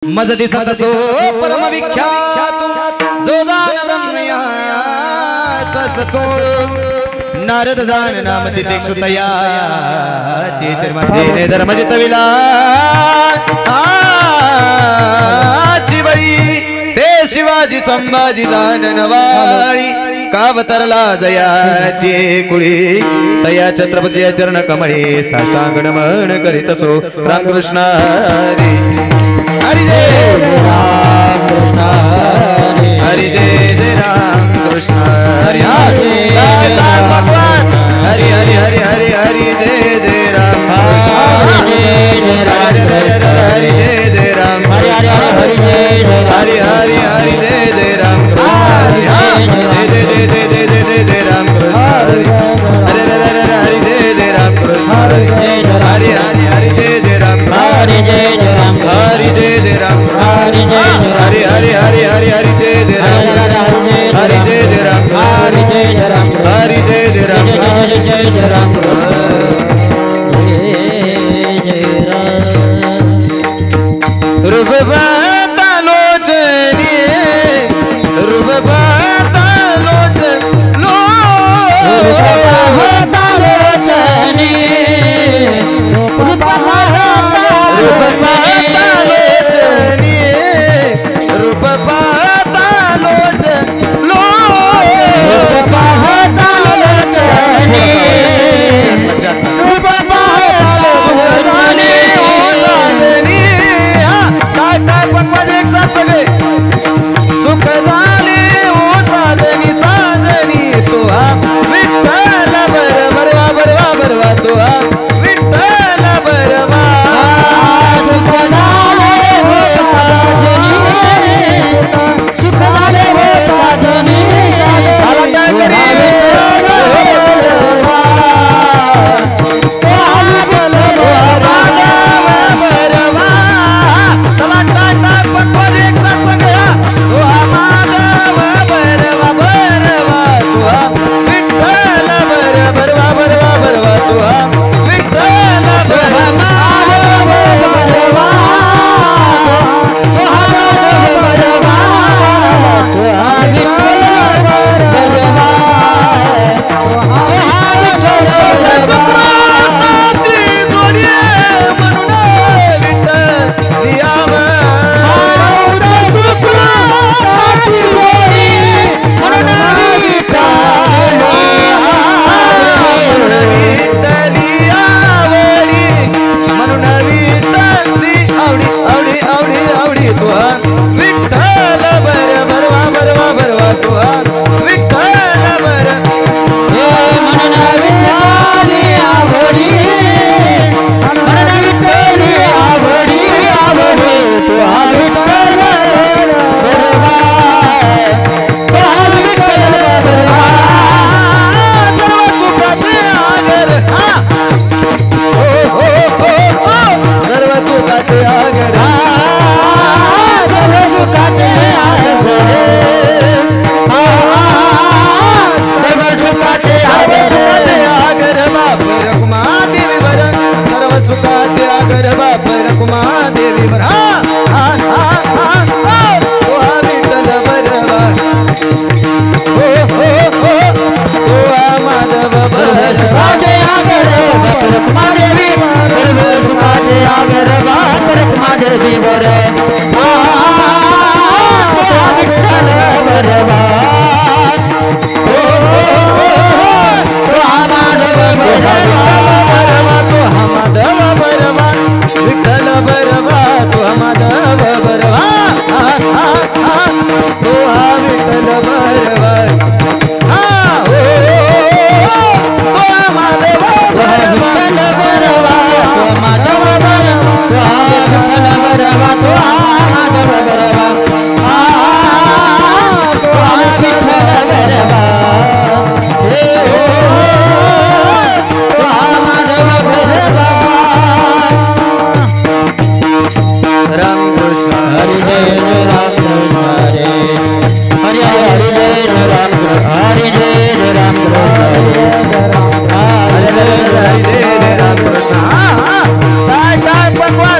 मज दिसत सो परम विख्यात जो जान ब्रह्मयाचा सतो नारद जान नाम तिथे क्षुतया चेतर म्हणजे धर्म जितविला चिबळी ते शिवाजी संभाजी जान नवाळी कावतरला जयाची कुळी तया छत्रपती चरण कमळे साष्टांग नमन करीत सो रामकृष्ण हरी जय राम कृष्ण हरी जय जय राम कृष्ण हरी भगवान हरी हरी हरी हरी हरी जय जय राम हरी जय जय राम हरी हरी हरी हरी जय जय राम जय जय जय जय जय जय जय जय राम हरी हरी जय जय राम हरी हरी हरी जय जय राम हरी जय जय राम हरी जय जय राम हरी हरी हरी हरी हरी जय जय राम हरी जय जय राम हरी जय जय राम हरी जय जय राम जय जय राम रूपबाता लोचनी रूपबाता लोचनी रूपबाता लोचनी रूपबाता लोचनी रूपबाता लोचनी रूपबाता लोचनी सुख झाले ओ साजनी साजनी तो विठ्ठल बरवा बरवा बरवा तो विठ्ठल बरवा सुख झाले ओ साजनी सुख झाले ओ साजनी आला काय करी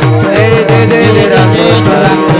जय जय राम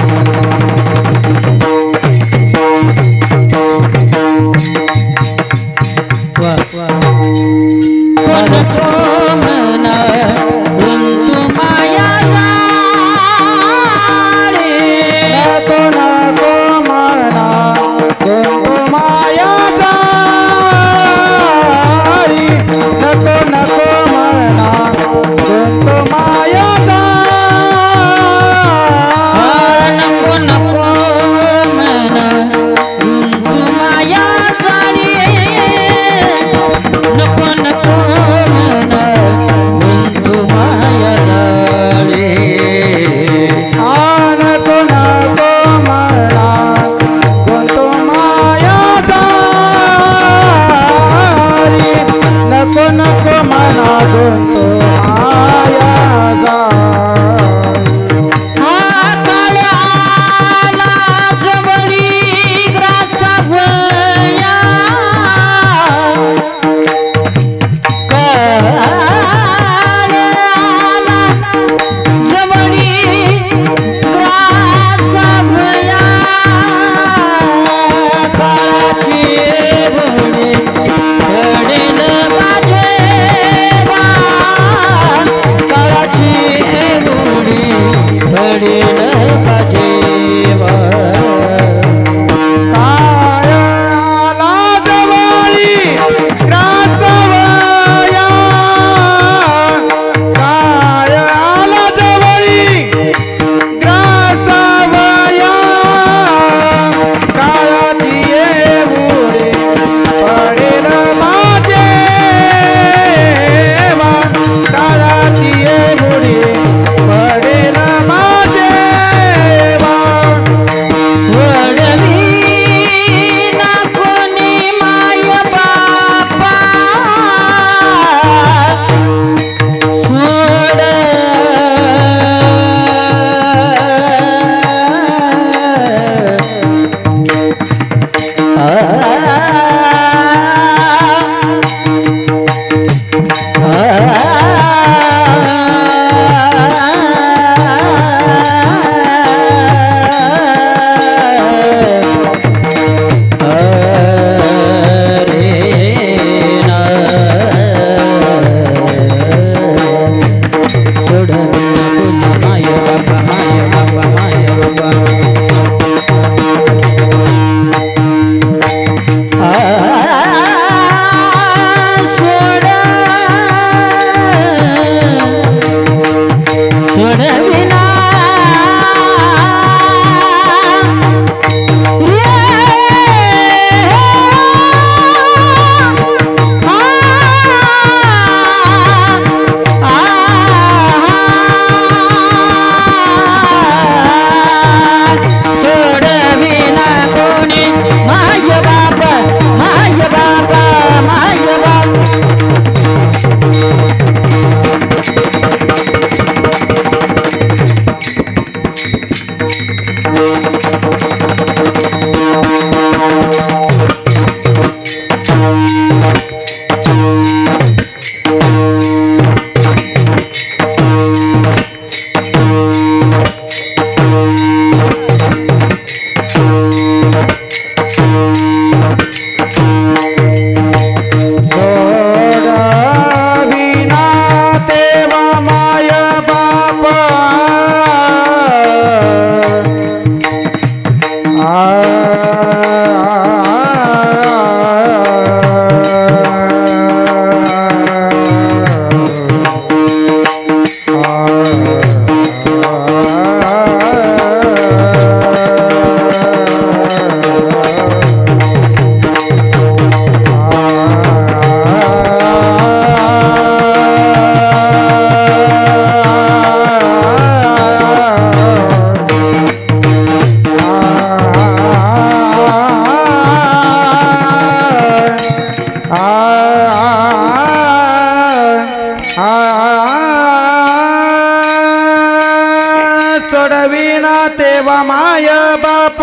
सोडविना तेव्हा माय बाप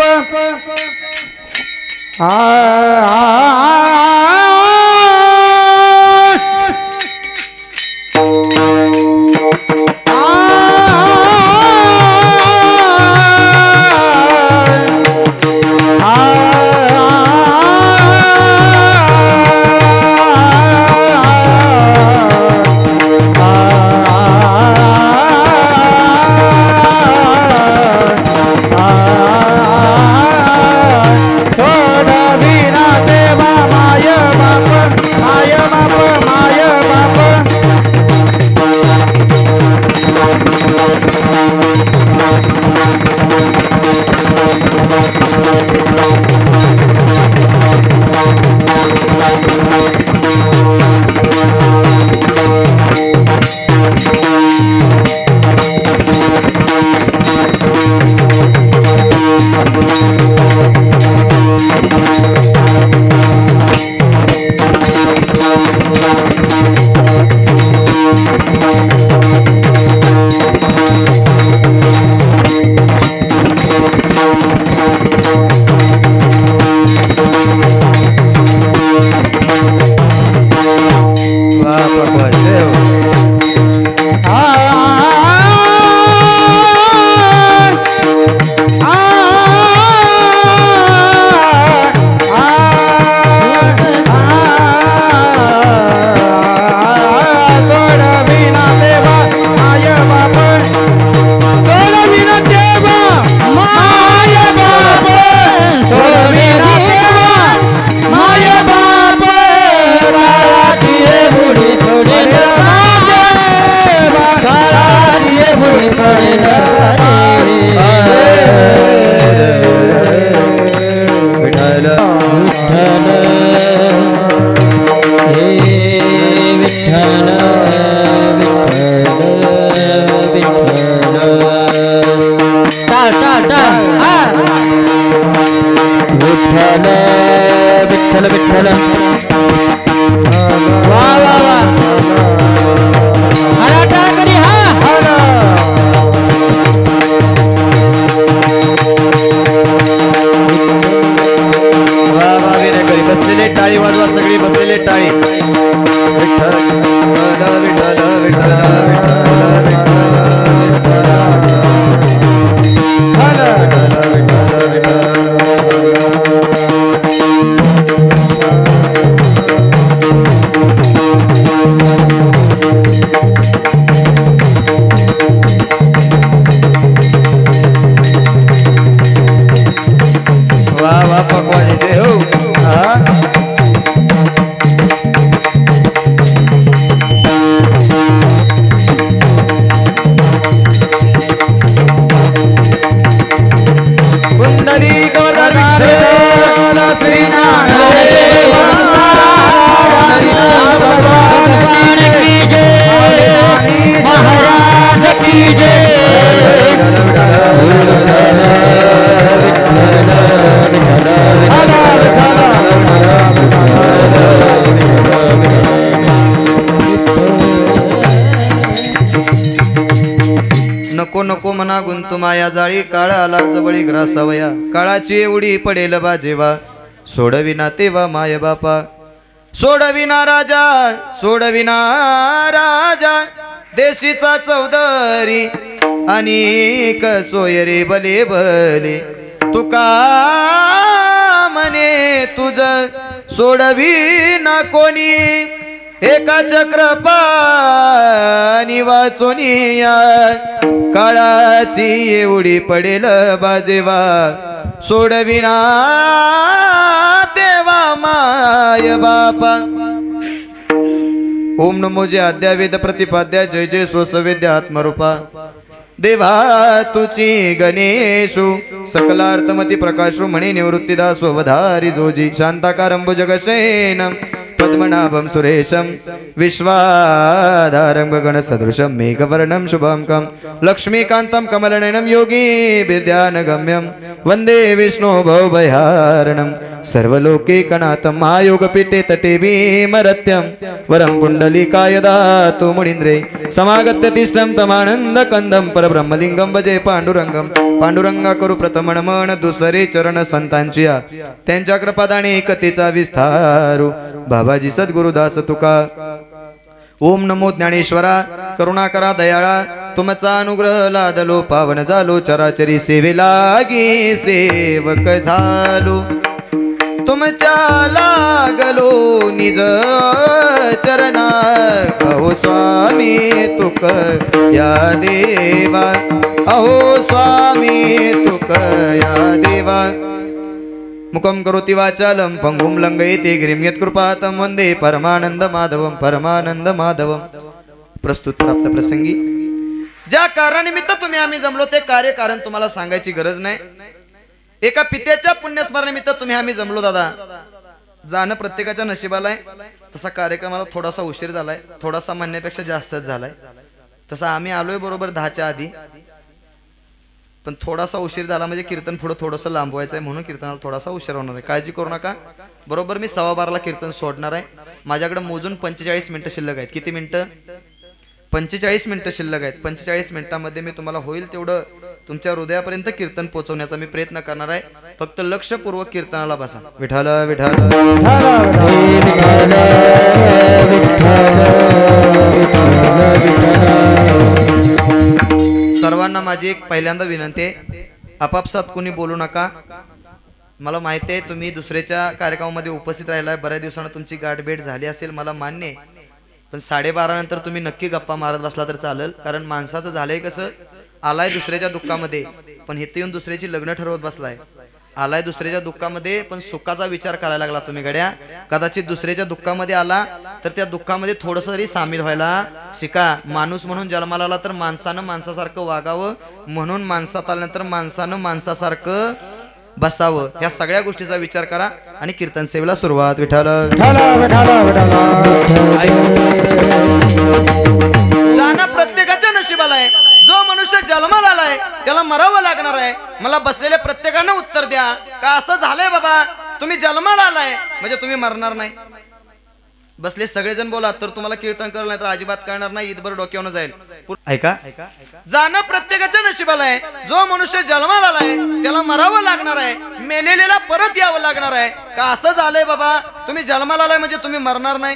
नको नको मना गुंतू माया जाळी काळ आला जवळी ग्रासावया काळाची एवढी पडेल बाजेवा सोडविना तेव्हा माय बापा सोडविना राजा देशीचा चौधरी अनेक सोयरे भले भले तुका म्हणे तुझ सोडविना कोणी एका चक्रपाणी वाचोनिया काळाची एवढी पडेल बाजेवा सोडविना तेव्हा माय बापा ओम नमो जय अद्यावेद प्रतिपाद्या जय जय स्वसवेद्य आत्मरूपा देवा तुची गणेशु सकलार्थमती प्रकाशु मणि निवृत्तिदास वधारी जोजी शांताकारं भुजगशयनं पद्मनाभं सुरेशं विश्वाधारं गगनसदृशं मेघवर्णं शुभांकं लक्ष्मीकान्तं कमलनयनं योगी विद्यानगम्यं वन्दे विष्णु भवभयहारणं सर्वलोकैकनाथं महायोगपीठे तटे भीमरत्यं वरं पुण्डलीकाय दातु मुनीन्द्रे समागत्य तिष्ठं तमानन्दकन्दं परब्रह्मलिंगं भजे पांडुरंगं पांडुरंगा करू प्रथम नमन दुसरे चरण संतांची त्यांच्या कृपादाने कथेचा विस्तारू बाबाजी सद्गुरुदास तुका ओम नमो ज्ञानेश्वरा करुणा दयाळा तुमचा अनुग्रह लादलो पावन झालो चराचरी सेवेलागी सेवक झालो तुमच्या लागलो निज चरणा अहो स्वामी तुक या देवा अहो स्वामी तुक या देवा मुखम करोति वाचालम पंगुम लंघयते गिरिं यत्कृपातं वंदे परमानंद माधवम प्रस्तुत प्राप्त प्रसंगी ज्या कारणानिमित्त तुम्ही आम्ही जमलो ते कार्य कारण तुम्हाला सांगायची गरज नाही. एका पित्याच्या पुण्यस्मरणानिमित्त तुम्ही आम्ही जमलो दादा. जाणं प्रत्येकाच्या नशिबाला आहे. तसा कार्यक्रमाला थोडासा उशीर झालाय, थोडासा म्हणण्यापेक्षा जास्तच झालाय. तसा आम्ही आलोय बरोबर 10च्या आधी, पण थोडासा उशीर झाला म्हणजे कीर्तन पुढे थोडंसं लांबवायचं आहे म्हणून कीर्तनाला थोडासा उशीर होणार आहे. काळजी करू नका. बरोबर मी 12:15ला कीर्तन सोडणार आहे. माझ्याकडे मोजून 45 मिनिटं शिल्लक आहेत. किती मिनिटं? 45 मिनिटं शिल्लक आहेत. 45 मिनिटांमध्ये मी तुम्हाला होईल तेवढं तुमच्या हृदयापर्यंत कीर्तन पोहोचवण्याचा मी प्रयत्न करणार आहे. फक्त लक्षपूर्वक कीर्तनाला बसा. विठाल विठाल सर्वांना माझी एक पहिल्यांदा विनंती आहे, आपापसात कोणी बोलू नका. मला माहिती आहे तुम्ही दुसऱ्याच्या कार्यक्रमामध्ये उपस्थित राहिलाय, बऱ्याच दिवसांना तुमची गाठभेट झाली असेल, मला मान्य आहे. पण 12:30 नंतर तुम्ही नक्की गप्पा मारत बसला तर चालेल. कारण माणसाचं झालंय कसं, आलाय दुसऱ्याच्या दुःखामध्ये पण इथे येऊन दुसऱ्याची लग्न ठरवत बसलाय. आलाय दुसऱ्याच्या दुःखामध्ये पण सुखाचा विचार करायला लागला तुम्ही गड्या. कदाचित दुसऱ्याच्या दुःखामध्ये आला तर त्या दुःखामध्ये थोडंसं तरी सामील व्हायला शिका. माणूस म्हणून जन्माला आला तर माणसानं माणसासारखं वागावं, म्हणून माणसात आल्यानंतर माणसानं माणसासारखं बसावं. ह्या सगळ्या गोष्टीचा विचार करा आणि कीर्तन सेवेला सुरुवात. विठाल जाणं प्रत्येकाच्या नशिबाला आहे. जो मनुष्य जन्माला आलाय त्याला मरावं लागणार आहे. मला बसलेल्या प्रत्येकानं उत्तर द्या का असं झालंय बाबा, तुम्ही जन्माला आलाय म्हणजे तुम्ही मरणार नाही. बसले सगळेजण बोला तर तुम्हाला कीर्तन करलं नाही तर अजिबात करणार नाही. ईदभर डोक्यावर जाईल. ऐका, जाणं प्रत्येकाच्या नशिबाला आहे. जो मनुष्य जन्माला आलाय त्याला मरावं लागणार आहे, मेलेल्याला परत यावं लागणार आहे. का असं झालंय बाबा, तुम्ही जन्माला आलाय म्हणजे तुम्ही मरणार नाही.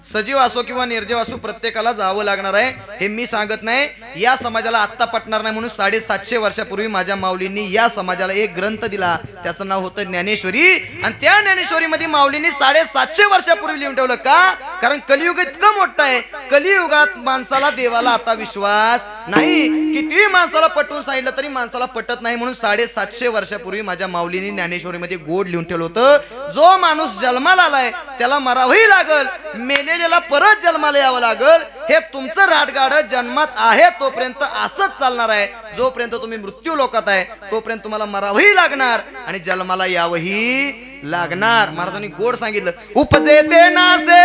सजीव असो किंवा निर्जीव असो प्रत्येकाला जावं लागणार आहे. हे मी सांगत नाही, या समाजाला आत्ता पटणार नाही म्हणून 750 वर्षापूर्वी माझ्या माऊलींनी या समाजाला एक ग्रंथ दिला. त्याचं नाव होतं ज्ञानेश्वरी. आणि त्या ज्ञानेश्वरीमध्ये माऊलींनी 750 वर्षापूर्वी लिहून ठेवलं. का? कारण कलियुग इतकं मोठं आहे. कलियुगात माणसाला देवाला आता विश्वास नाही. किती माणसाला पटवून सांगितलं तरी माणसाला पटत नाही. म्हणून 750 वर्षापूर्वी माझ्या माऊलींनी ज्ञानेश्वरीमध्ये गोड लिहून ठेवलं होतं, जो माणूस जन्माला आलाय त्याला मरावंही लागल, मेलेल्याला परत जन्माला यावं लागल. हे तुमचं राटगाड जन्मात आहे तोपर्यंत असंच चालणार आहे. जोपर्यंत तुम्ही मृत्यू लोकात आहे तोपर्यंत तुम्हाला मरावंही लागणार आणि जन्माला यावंही लागणार. महाराजांनी गोड सांगितलं, उपजे ते नासे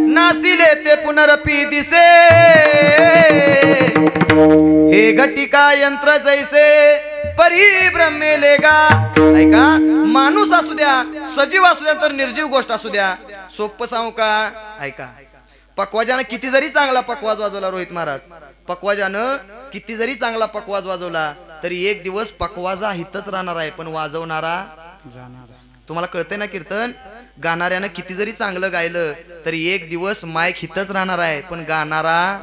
नासिले ते पुनरपी दिसे, हे घटिका यंत्र जैसे परी ब्रह्मेलेगा. ऐका, माणूस असू द्या, सजीव असू द्या, तर निर्जीव गोष्ट असू द्या. सोप्प सांगू का? ऐका, पकवाजानं किती जरी चांगला पकवाज वाजवला, रोहित महाराज, पकवाजानं किती जरी चांगला पकवाज वाजवला तरी एक दिवस पकवाजा हितच राहणार आहे, पण वाजवणारा जाणार. तुम्हाला कळतंय ना कीर्तन? गाणाऱ्यानं किती जरी चांगलं गायलं तरी एक दिवस माईक हितच राहणार आहे, पण गाणारा.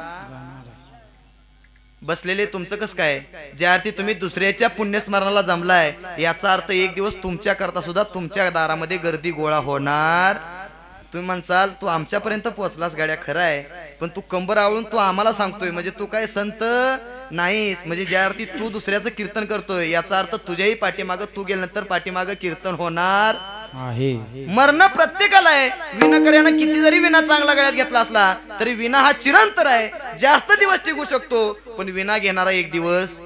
बसलेले तुमचं कसं काय? ज्या अर्थी तुम्ही दुसऱ्याच्या पुण्यस्मरणाला जमलाय याचा अर्थ एक दिवस तुमच्या करता सुद्धा तुमच्या दारामध्ये गर्दी गोळा होणार. तुम्ही म्हणसाल तू आमच्यापर्यंत पोहोचलास गाड्या, खरं आहे, पण तू कंबर आवळून तू आम्हाला सांगतोय म्हणजे तू काय संत नाहीस. म्हणजे ज्या अर्थी तू दुसऱ्याचं कीर्तन करतोय याचा अर्थ तुझ्याही पाठीमागं तू गेल्यानंतर पाठीमागं कीर्तन होणार आहे. मरण प्रत्येकाला आहे. विनाकर्यानं किती जरी विना चांगला गळ्यात घेतला असला तरी विना हा चिरंतर आहे, जास्त दिवस टिकू शकतो, पण विना घेणारा एक दिवस.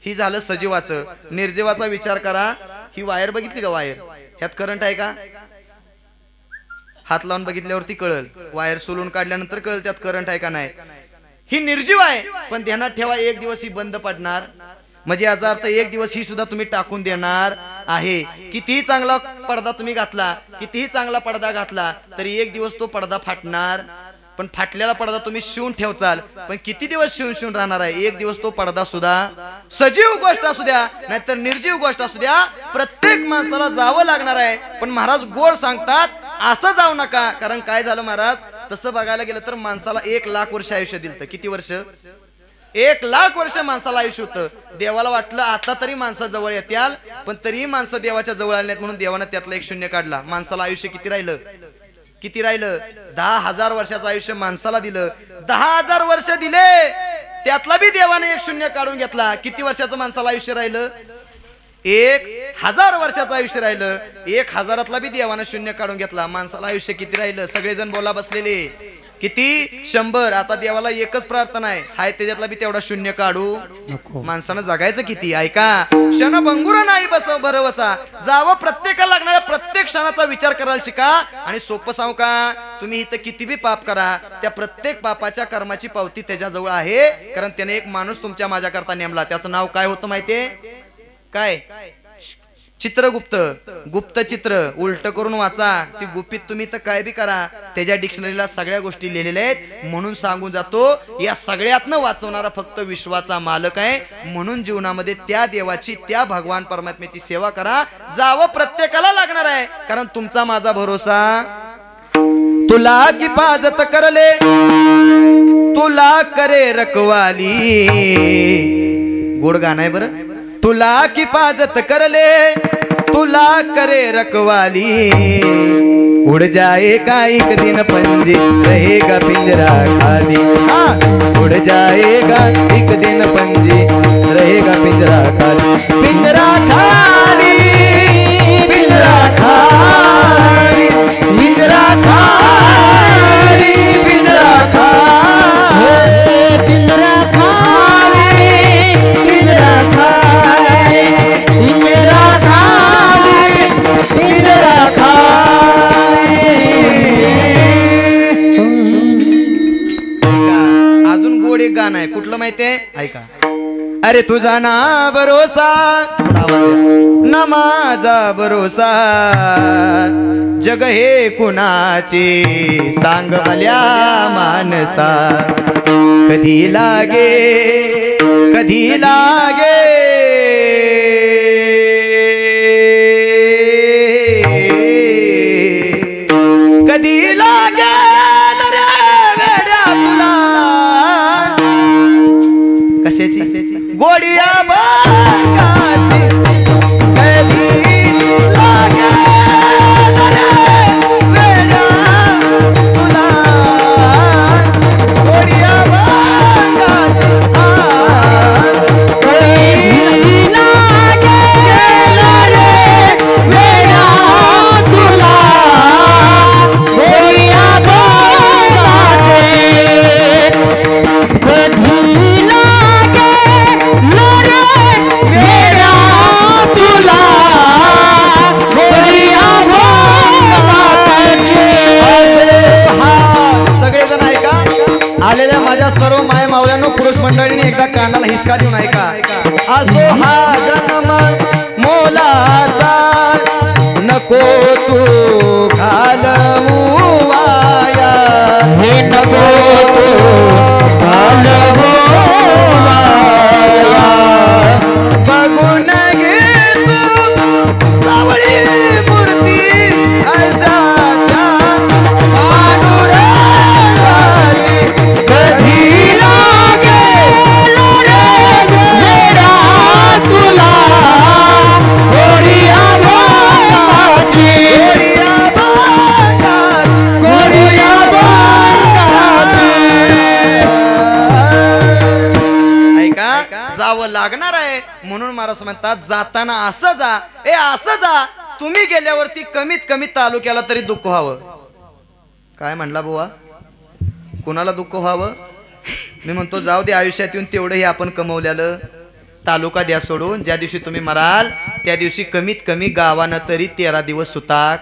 ही झालं सजीवाचं. निर्जीवाचा विचार करा. ही वायर बघितली का? वायर, ह्यात करंट आहे का? हात लावून बघितल्यावरती कळल. वायर सोलून काढल्यानंतर कळल त्यात करंट आहे का नाही. ही निर्जीव आहे, पण ध्यानात ठेवा एक दिवस ही बंद पडणार. म्हणजे याचा अर्थ एक दिवस ही सुद्धा तुम्ही टाकून देणार आहे. कितीही चांगला पडदा तुम्ही घातला, कितीही चांगला पडदा घातला तरी एक दिवस तो पडदा फाटणार. पण फाटलेला पडदा तुम्ही शिवून ठेवचाल, पण किती दिवस शिवून राहणार आहे? एक दिवस तो पडदा सुद्धा, सजीव गोष्ट असू द्या नाहीतर निर्जीव गोष्ट असू द्या, प्रत्येक माणसाला जावं लागणार आहे. पण महाराज गोड सांगतात असं जाऊ नका. कारण काय झालं महाराज, तसं बघायला गेलं तर माणसाला 1,00,000 वर्ष आयुष्य दिलं. किती वर्ष? 1,00,000 वर्ष माणसाला आयुष्य होतं. देवाला वाटलं आता तरी माणसा जवळ येत्याल, पण तरीही माणसं देवाच्या जवळ आली नाहीत म्हणून देवानं त्यातलं एक शून्य काढला. माणसाला आयुष्य किती राहिलं? किती राहिलं? 10,000 वर्षाचं आयुष्य माणसाला दिलं. 10,000 वर्ष दिले, त्यातला बी देवाने एक शून्य काढून घेतला. किती वर्षाचं माणसाला आयुष्य राहिलं? 1,000 वर्षाचं आयुष्य राहिलं. 1,000तला बी देवानं शून्य काढून घेतला. माणसाला आयुष्य किती राहिलं? सगळेजण बोला बसलेले. किती? 100. आता देवाला एकच प्रार्थना आहे, हाय त्याच्यातला बी तेवढा शून्य काढू नको. माणसानं जगायचं किती? ऐका, क्षण भंगुर नाही भरवसा. जावं प्रत्येकाला लागणाऱ्या प्रत्येक क्षणाचा विचार करायला शिका. आणि सोपं सांगू का, तुम्ही इथं किती बी पाप करा, त्या प्रत्येक पापाच्या कर्माची पावती त्याच्याजवळ आहे. कारण त्याने एक माणूस तुमच्या माझ्याकरता नेमला. त्याचं नाव काय होतं माहितीये? काय? चित्रगुप्त. गुप्त चित्र उलट करून वाचा. ती गुपित तुम्ही तर काय बी करा, त्याच्या डिक्शनरीला सगळ्या गोष्टी लिहिलेल्या आहेत. म्हणून सांगून जातो, या सगळ्यातनं वाचवणारा फक्त विश्वाचा मालक आहे. म्हणून जीवनामध्ये त्या देवाची, त्या भगवान परमात्म्याची सेवा करा. जावं प्रत्येकाला लागणार आहे. कारण तुमचा माझा भरोसा, तुला की पाजत करले तुला करे रखवाली. गोड गाणं आहे बरं. तुला की पाजत करले तुला करे रखवाली. उड़ जाएगा एक दिन पंजे रहेगा पिंजरा खाली. हाँ, उड़ जाएगा एक दिन पंजे रहेगा पिंजरा खाली. पिंजरा खाली, पिंजरा खाली, पिंजरा खाली, पिंजरा खाली, पिंजरा खाली, पिंजरा खाली, पिंजरा खाली, पिंजरा खाली. अजून गोड एक गाणं आहे, कुठलं माहितीये? ऐका. अरे तुझा ना भरोसा ना माझा भरोसा, जग हे कुणाचे सांग भल्या मानसा. कधी लागे, कधी लागे, कधी लागेल रे वेड्या तुला. कशाची? गोडिया बागाची. कधी लागेल रे वेड्या तुला, गोडिया बागाची. कधी लागेल रे वेड्या तुला, गोडिया बागाची. कधी आलेल्या माझ्या सर्व माय मावळ्यांनो, पुरुष मंडळीने एकदा कानाला हिसका देऊन ऐका. असो हा जन्म मोलाचा, नको तू घालवू वाया. हे नको तू घालवू वाया. बघून घे तू सावळी मूर्ती असाच्या पांडुरंगाची. कधी लागेल रे वेड्या तुला, गोडिया बागाची. गोडिया बागाची, गोडिया बागाची. ऐका, जावं लागणार आहे. म्हणून महाराज म्हणतात, जाताना असं जा, ए असं जा, तुम्ही गेल्यावरती कमीत कमी तालुक्याला तरी दुःख व्हावं. काय म्हणला बुवा? कुणाला दुःख व्हावं? मी म्हणतो जाऊ दे, आयुष्यात येऊन तेवढंही आपण कमवलेलं. तालुका द्या सोडून, ज्या दिवशी तुम्ही मराल त्या दिवशी कमीत कमी गावानं तरी 13 दिवस सुताक.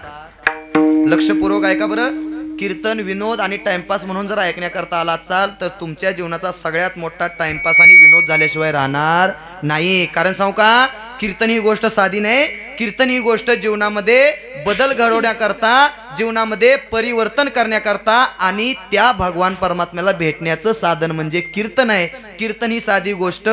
लक्षपूर्वक ऐका बरं. कीर्तन विनोद आणि टाइमपास म्हणून जर ऐकण्याकरता आला चाल तर तुमच्या जीवनाचा सगळ्यात मोठा टाइमपास आणि विनोद झाल्याशिवाय राहणार नाही. कारण सांगू का, कीर्तन ही गोष्ट साधी नाही. कीर्तन ही गोष्ट जीवनामध्ये बदल घडवण्याकरता, जीवनामध्ये परिवर्तन करण्याकरता आणि त्या भगवान परमात्म्याला भेटण्याचं साधन म्हणजे कीर्तन आहे. कीर्तन ही साधी गोष्ट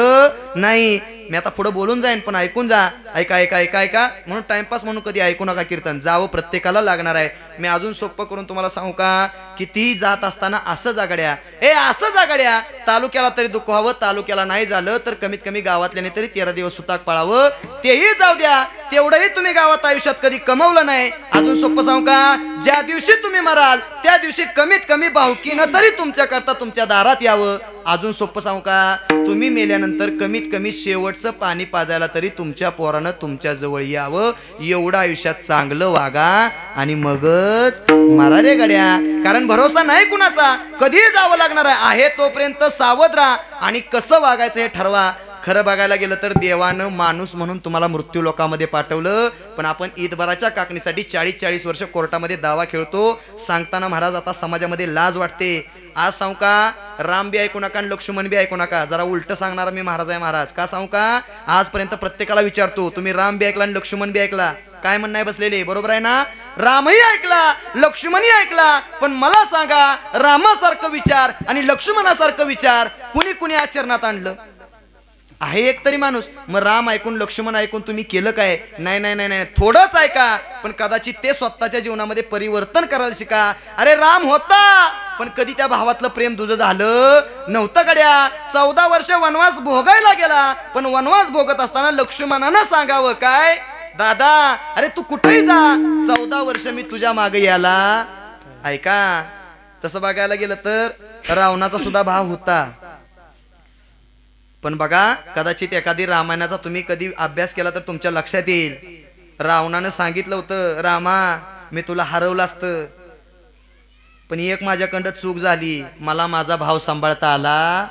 नाही. मी आता पुढे बोलून जाईन पण ऐकून जा. ऐका ऐका ऐका ऐका. म्हणून टाइमपास म्हणून कधी ऐकू नका. कीर्तन जावं प्रत्येकाला लागणार आहे. मी अजून सोपं करून तुम्हाला सांगू का, किती जात असताना असं जागड्या असं जागड्या तालुक्याला तरी दुःख व्हावं, तालुक्याला नाही झालं तर कमीत कमी गावातल्याने तरी 13 दिवस सुताक पाळावं. तेही जाऊ द्या, तेवढंही तुम्ही गावात आयुष्यात कधी कमवलं नाही. अजून सोपं सांगू का, ज्या दिवशी तुम्ही मराल त्या दिवशी कमीत कमी भावकीनं तरी तुमच्याकरता तुमच्या दारात यावं. अजून सोपं सांगू का, तुम्ही मेल्यानंतर कमीत कमी शेवटचं पाणी पाजायला तरी तुमच्या पोरानं तुमच्या जवळ यावं. एवढं आयुष्यात चांगलं वागा आणि मगच मरा रे गड्या. कारण भरोसा नाही कुणाचा, कधीही जावं लागणार आहे. तोपर्यंत सावध राहा आणि कसं वागायचं हे ठरवा. खरं बघायला गेलं तर देवानं माणूस म्हणून तुम्हाला मृत्यू लोकामध्ये पाठवलं, पण आपण ईदभराच्या काकणीसाठी 40-40 वर्ष कोर्टामध्ये दावा खेळतो. सांगताना महाराज आता समाजामध्ये लाज वाटते. आज सांगू का, राम बी ऐकू नका आणि लक्ष्मण बी ऐकू नका. जरा उलट सांगणारा मी महाराज आहे. महाराज का सांगू का, आजपर्यंत प्रत्येकाला विचारतो, तुम्ही राम बी ऐकला आणि लक्ष्मण बी ऐकला? काय म्हणणं आहे बसलेले, बरोबर आहे ना? रामही ऐकला, लक्ष्मणही ऐकला, पण मला सांगा, रामासारखं विचार आणि लक्ष्मणासारखं विचार कुणी कुणी आचरणात आणलं आहे? एक तरी माणूस. मग राम ऐकून लक्ष्मण ऐकून तुम्ही केलं काय? नाही नाही नाही नाही, थोडंच ऐका, पण कदाचित ते स्वतःच्या जीवनामध्ये परिवर्तन करायला शिका. अरे राम होता, पण कधी त्या भावातलं प्रेम तुझं झालं नव्हतं गड्या. 14 वर्ष वनवास भोगायला गेला, पण वनवास भोगत असताना लक्ष्मणानं सांगावं काय, दादा अरे तू कुठेही जा, 14 वर्ष मी तुझ्या मागे याला. ऐका, तसं बघायला गेलं तर रावणाचा सुद्धा भाव होता. पण बघा, कदाचित एखादी रामायणाचा तुम्ही कधी अभ्यास केला तर तुमच्या लक्षात येईल, रावणानं सांगितलं होतं, रामा मी तुला हरवलं असतं, पण एक माझ्याकडं चूक झाली, मला माझा भाव सांभाळता आला.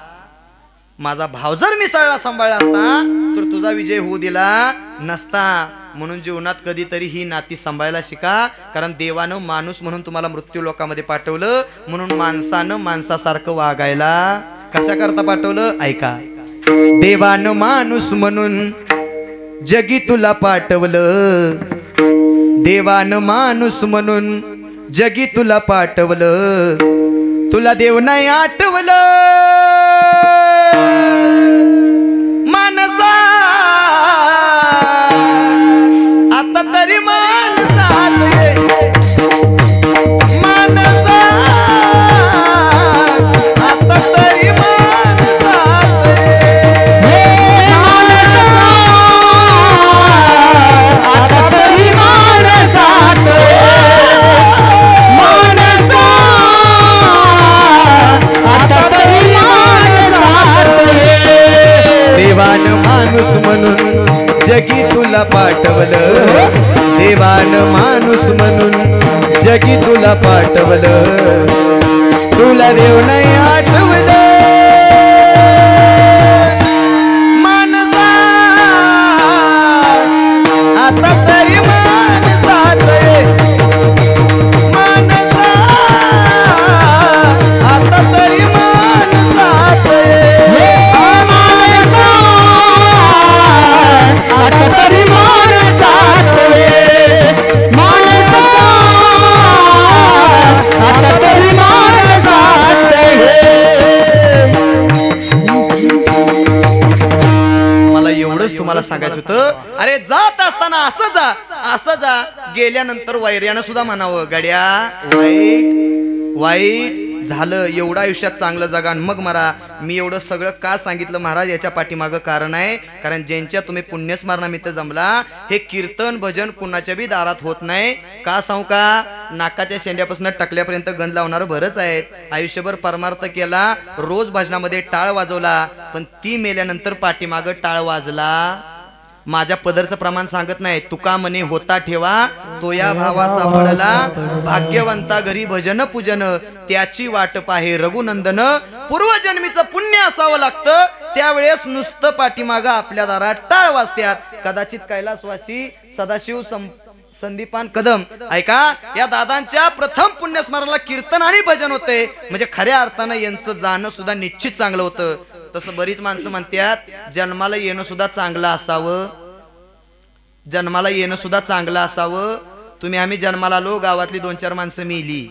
माझा भाव जर मी सांभाळला असता तर तुझा विजय होऊ दिला नसता. म्हणून जीवनात कधीतरी ही नाती सांभाळायला शिका. कारण देवानं माणूस म्हणून तुम्हाला मृत्यू लोकामध्ये पाठवलं, म्हणून माणसानं माणसासारखं वागायला कशा करता पाठवलं? ऐका, देवानं माणूस म्हणून जगी तुला पाठवलं, देवानं माणूस म्हणून जगी तुला पाठवलं, तुला देव नाही आठवलं मानसा. आता तरी माणसात ये मानसा, आता तरी माणसात ये मानसा, आता तरी माणसात मानसा, आता तरी माणसात ये. देवानं माणूस म्हणून जगी तुला पाठवलं, देवानं माणूस म्हणून जगी तुला पाठवलं, तुला देव नाही आठवलं मानसा. आता तरी माणसात ये मानसा, आता तरी माणसात ये मानसा, आता तरी माणसात ये मानसा, आता तरी माणसात ये. मला एवढंच तुम्हाला सांगायचं होतं. अरे जात असताना असं जा, असं जा, गेल्यानंतर वैर्यानं सुद्धा म्हणावं, गड्या वाईट वाईट झालं, एवढं आयुष्यात चांगलं जगा मग मरा. मी एवढं सगळं का सांगितलं महाराज, याच्या पाठीमागं कारण आहे. कारण ज्यांच्या तुम्ही पुण्यस्मरणामित्त जमला, हे कीर्तन भजन कुणाच्या बी दारात होत नाही. का सांगू का, नाकाच्या शेंड्यापासून टकल्यापर्यंत गंध लावणार बरंच आहेत. आयुष्यभर परमार्थ केला, रोज भजनामध्ये टाळ वाजवला, पण ती मेल्यानंतर पाठीमागं टाळ वाजला. माझ्या पदरचं प्रमाण सांगत नाही, तुका मने होता ठेवा तो या भावा सापडला, भाग्यवंता घरी भजन पूजन त्याची वाट पाहे रघुनंदन. पूर्वजन्मीचं पुण्य असावं लागतं, त्यावेळेस नुसतं पाठीमागं आपल्या दारात टाळ वाजत्यात. कदाचित कैलासवासी सदाशिव संदीपान कदम. ऐका, या दादांच्या प्रथम पुण्यस्मरणाला कीर्तन आणि भजन होते, म्हणजे खऱ्या अर्थानं यांचं जाणं सुद्धा निश्चित चांगलं होतं. तसं बरीच माणसं म्हणतात जन्माला येणं सुद्धा चांगलं असावं, जन्माला येणं सुद्धा चांगलं असावं. तुम्ही आम्ही जन्माला आलो, गावातली 2-4 माणसं मेली,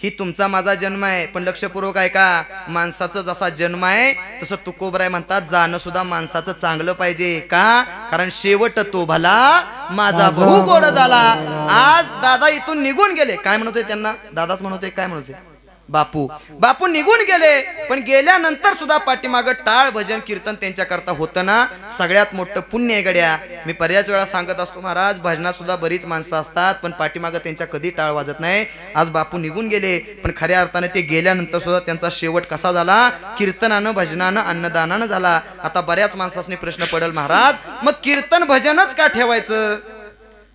ही तुमचा माझा जन्म आहे. पण लक्षपूर्वक ऐका, माणसाचा जसा जन्म आहे तसं तुकोबराय म्हणतात जाणं सुद्धा माणसाचं चांगलं पाहिजे. का? कारण शेवट तो भला माझा बहु गोड झाला. आज दादा इथून निघून गेले, काय म्हणतोय त्यांना? दादाच म्हणतोय, काय म्हणतोय? बापू. बापू निघून गेले, पण गेल्यानंतर सुद्धा पाठीमागं टाळ भजन कीर्तन त्यांच्याकरता होतं ना, सगळ्यात मोठं पुण्य आहे गड्या. मी बऱ्याच वेळा सांगत असतो महाराज, भजनात सुद्धा बरीच माणसं असतात, पण पाठीमागं त्यांच्या कधी टाळ वाजत नाही. आज बापू निघून गेले, पण खऱ्या अर्थाने ते गेल्यानंतर सुद्धा त्यांचा शेवट कसा झाला? कीर्तनानं, भजनानं, अन्नदानानं झाला. आता बऱ्याच माणसांनी प्रश्न पडेल, महाराज मग कीर्तन भजनच का ठेवायचं?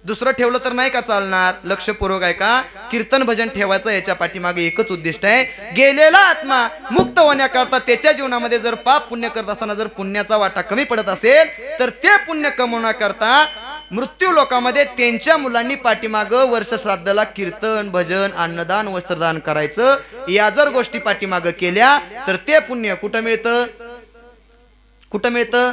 दुसरं ठेवलं तर नाही का चालणार? लक्षपूर्वक आहे का, कीर्तन भजन ठेवायचं याच्या पाठीमागे एकच उद्दिष्ट आहे, गेलेला आत्मा मुक्त होण्याकरता त्याच्या जीवनामध्ये जर पाप पुण्य करत असताना जर पुण्याचा वाटा कमी पडत असेल तर ते पुण्य कमवण्याकरता मृत्यू लोकांमध्ये त्यांच्या मुलांनी पाठीमागं वर्ष श्राद्धाला कीर्तन भजन अन्नदान वस्त्रदान करायचं. या जर गोष्टी पाठीमागं केल्या तर ते पुण्य कुठं मिळतं? कुठं मिळतं?